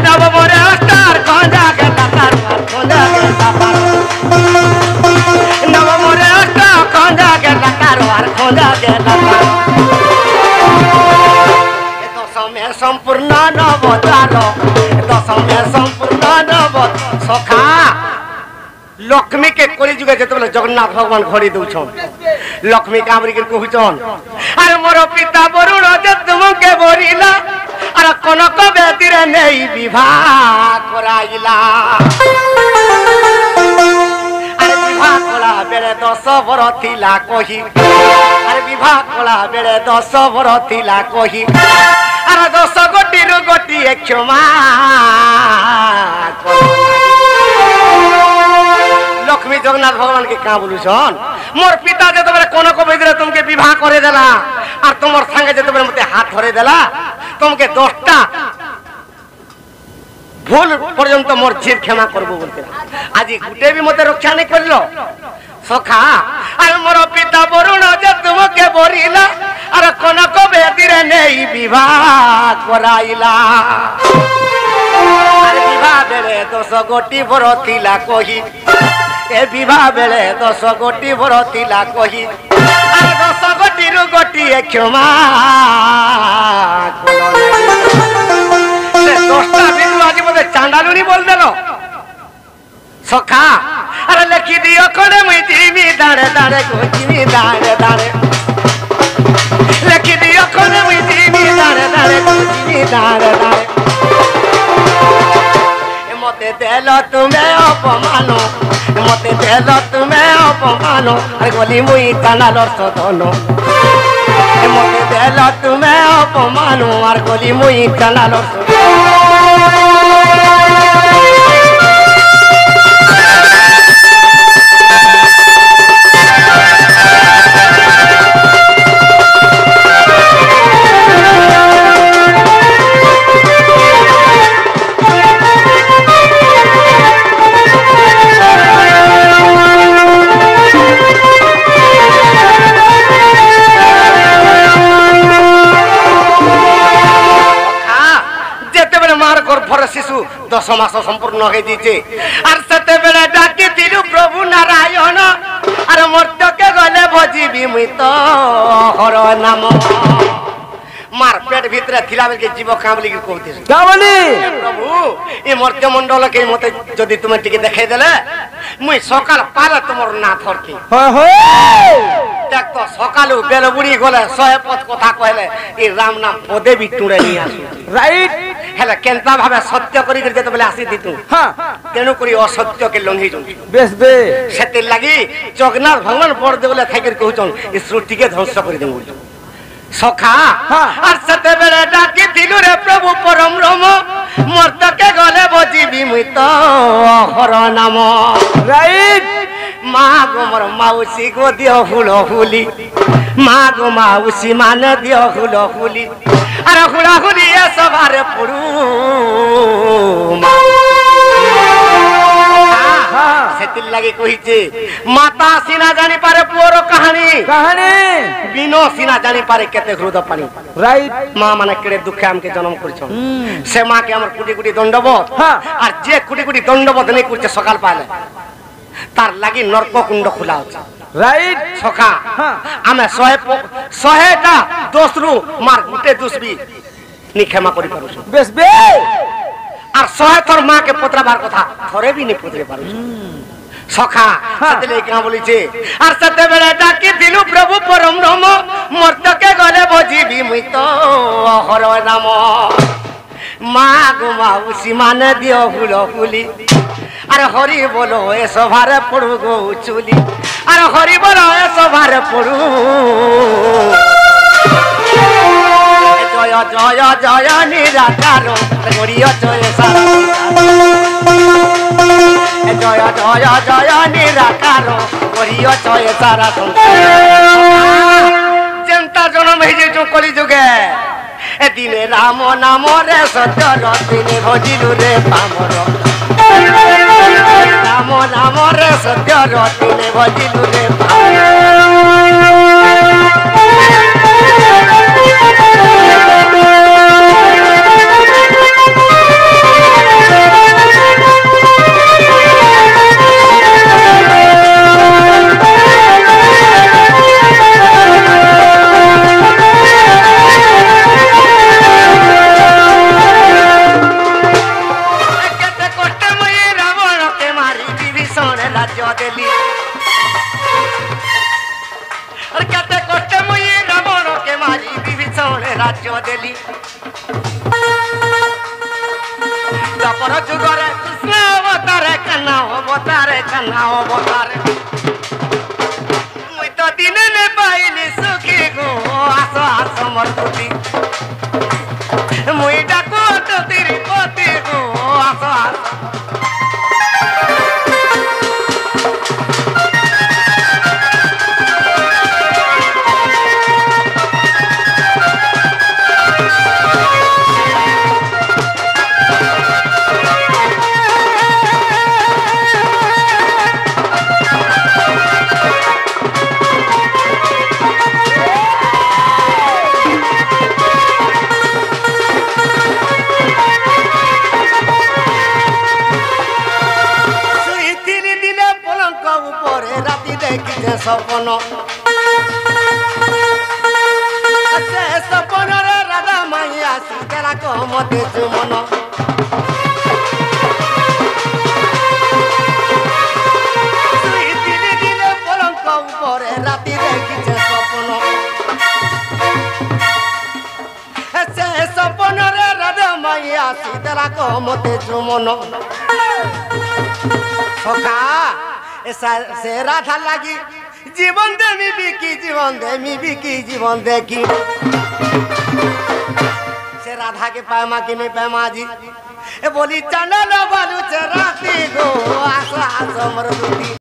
নবমরে অষ্টার খোঁজা গে তার খোঁজা গে নবমরে অষ্টা খোঁজা গে তার আর খোঁজা গে দশমে সম্পূর্ণ নবতার দশমে সম্পূর্ণ নব সখা লক্ষ্মী কে কলি যুগে যেতেবেলে জগন্নাথ ভগবান ঘড়ি দৌছন লক্ষ্মী কামরিকে কহুছন আর মোর পিতা বরুণ যে তুমকে বরিলা আর কনক বেদিরে নেই বিবাহ করাইলা আর বিবাহ করা বেড়ে 10 बर थिला कही अरे विवाह कला बेले 10 बर थिला कही अरे 10 गोटी रु गोटी क्षमा लक्ष्मी जगन्नाथ भगवान के क्या बोलू सन मोर पिता जे तबरे कोन को बेदरे तुमके विवाह करे देला और तुमर संगे जे तबरे मते हाथ धरे देला तुमके 10टा भूल पर्यंत मोर झीर क्षमा करबो बोलते आज गुटे भी मते रक्षा नहीं करलो सखा अरे मोर पिता वरुण जे तुमके बोरिला अरे कोन को बेदरे नहीं विवाह कराइला अरे विवाह बेले 10 गोटी बर थिला कही ए विवाह बेले 10 गोटी बर थिला कही अरे 10 गोटी रु गोटी क्षमा से 10टा बिंदु आज बोले चांडालुनी बोल देलो सखा अरे लिखी दियो कोने मुई जीवी दाड़े दाड़े गोजीवी दाड़े दाड़े लिखी दियो कोने मुई जीवी दाड़े दाड़े गोजीवी दाड़े दाड़े मते देलो तुम्हें अपमानो मते देलो तुम्हें अपमानो अरे गोली मुई कानालो सदनो मते देलो तुम्हें अपमानो अरे गोली मुई कानालो शिशु 10 मास संपूर्ण हो दीचे और सेते बेले डाकी दिलु प्रभु नारायण अरे मर्त्य के गले भजीबी मुई तो हर नाम मार पेट भीतर थिला बेल के जीव का बोली कहते का बोली प्रभु ए मर्त्य मंडल के मते जदी तुमे टिके देखाई देले मुई सकाल पाले तुमर ना थरकी होय होय देख तो सकालु बेल बुड़ी गले 100 पद कथा कहले ए राम नाम पदे भी टुड़े नहीं आसु राइट हेला केनता भाबे सत्य करी कर जेते बेले आसी दितु हां तेनु करी असत्य के लंघी जु बेस बे सेते लागि जगन्नाथ भगवान बड़ देवले थाइकर कहउचन ई सृष्टि के ध्वंस करी देबो सखा और सेते बेले डाकी दिलु रे प्रभु परम रम मर्त के गले बजीबी मुई तो हर नाम राइट माँ गो मोर माउसी गो दियो फुलो फुली माँ गो माउसी माने दियो फुलो फुली अरे हुला हुली ये सवारे पुरू सेतिल लगे कहिचे माता सीना जानी पारे पुरो कहानी कहानी बिनो सीना जानी पारे केते हृदय पानी राइट मां माने केड़े दुखे हमके जन्म करछो से मां के हमर कुटी कुटी दंडबत और जे कुटी कुटी दंडबत नहीं करछे सकाल पाले तार लागि नरक कुंड खुला होछ राइट सखा आमे 100टा दोसरु मार गुटे दुसबी नि क्षमा करि पारुछ बेस बे और 100 थर मां के पुत्र बार कथा थरे भी नहीं पुत्रे पारुछ सखा सतले क्या बोली छे और सते बेले डाकी दिलु प्रभु परम रम मर्त के गले बजीबी मुई तो हर नाम माँ गो माउसी माने दियो फुलो फुली अरे हरि बोलो ए सभारे पड़ू गो चुली अरे हरि बोलो ए सभारे पड़ू जय जय जय निराकार गड़िय जय सारा जय जय जय निराकार गड़िय जय सारा जनता जन्म हे जे कली जुगे ए दिने राम नाम रे सत्य दिने भजिलु रे पामर राम नाम रे सत्य दिने भजिलु रे राज्य देली दपर जुगरे कृष्ण अवतारे कन्ना अवतारे উপরে রাতি দেখিছে স্বপ্ন সে স্বপ্নরে রাধা মাইয়া সীতারা কমতে চুমন উপরে রাতি দেখিছে স্বপ্ন সে স্বপ্নরে রাধা মাইয়া সীতারা কমতে চুমন সখা সে রাধা লাগি জীবন দেমি বিকি জীবন দেখি সে রাধাকে পায়মা কি নেই পায়মা জি বলি চাঁদা বালুছে রাতি গো আসো আসো আমার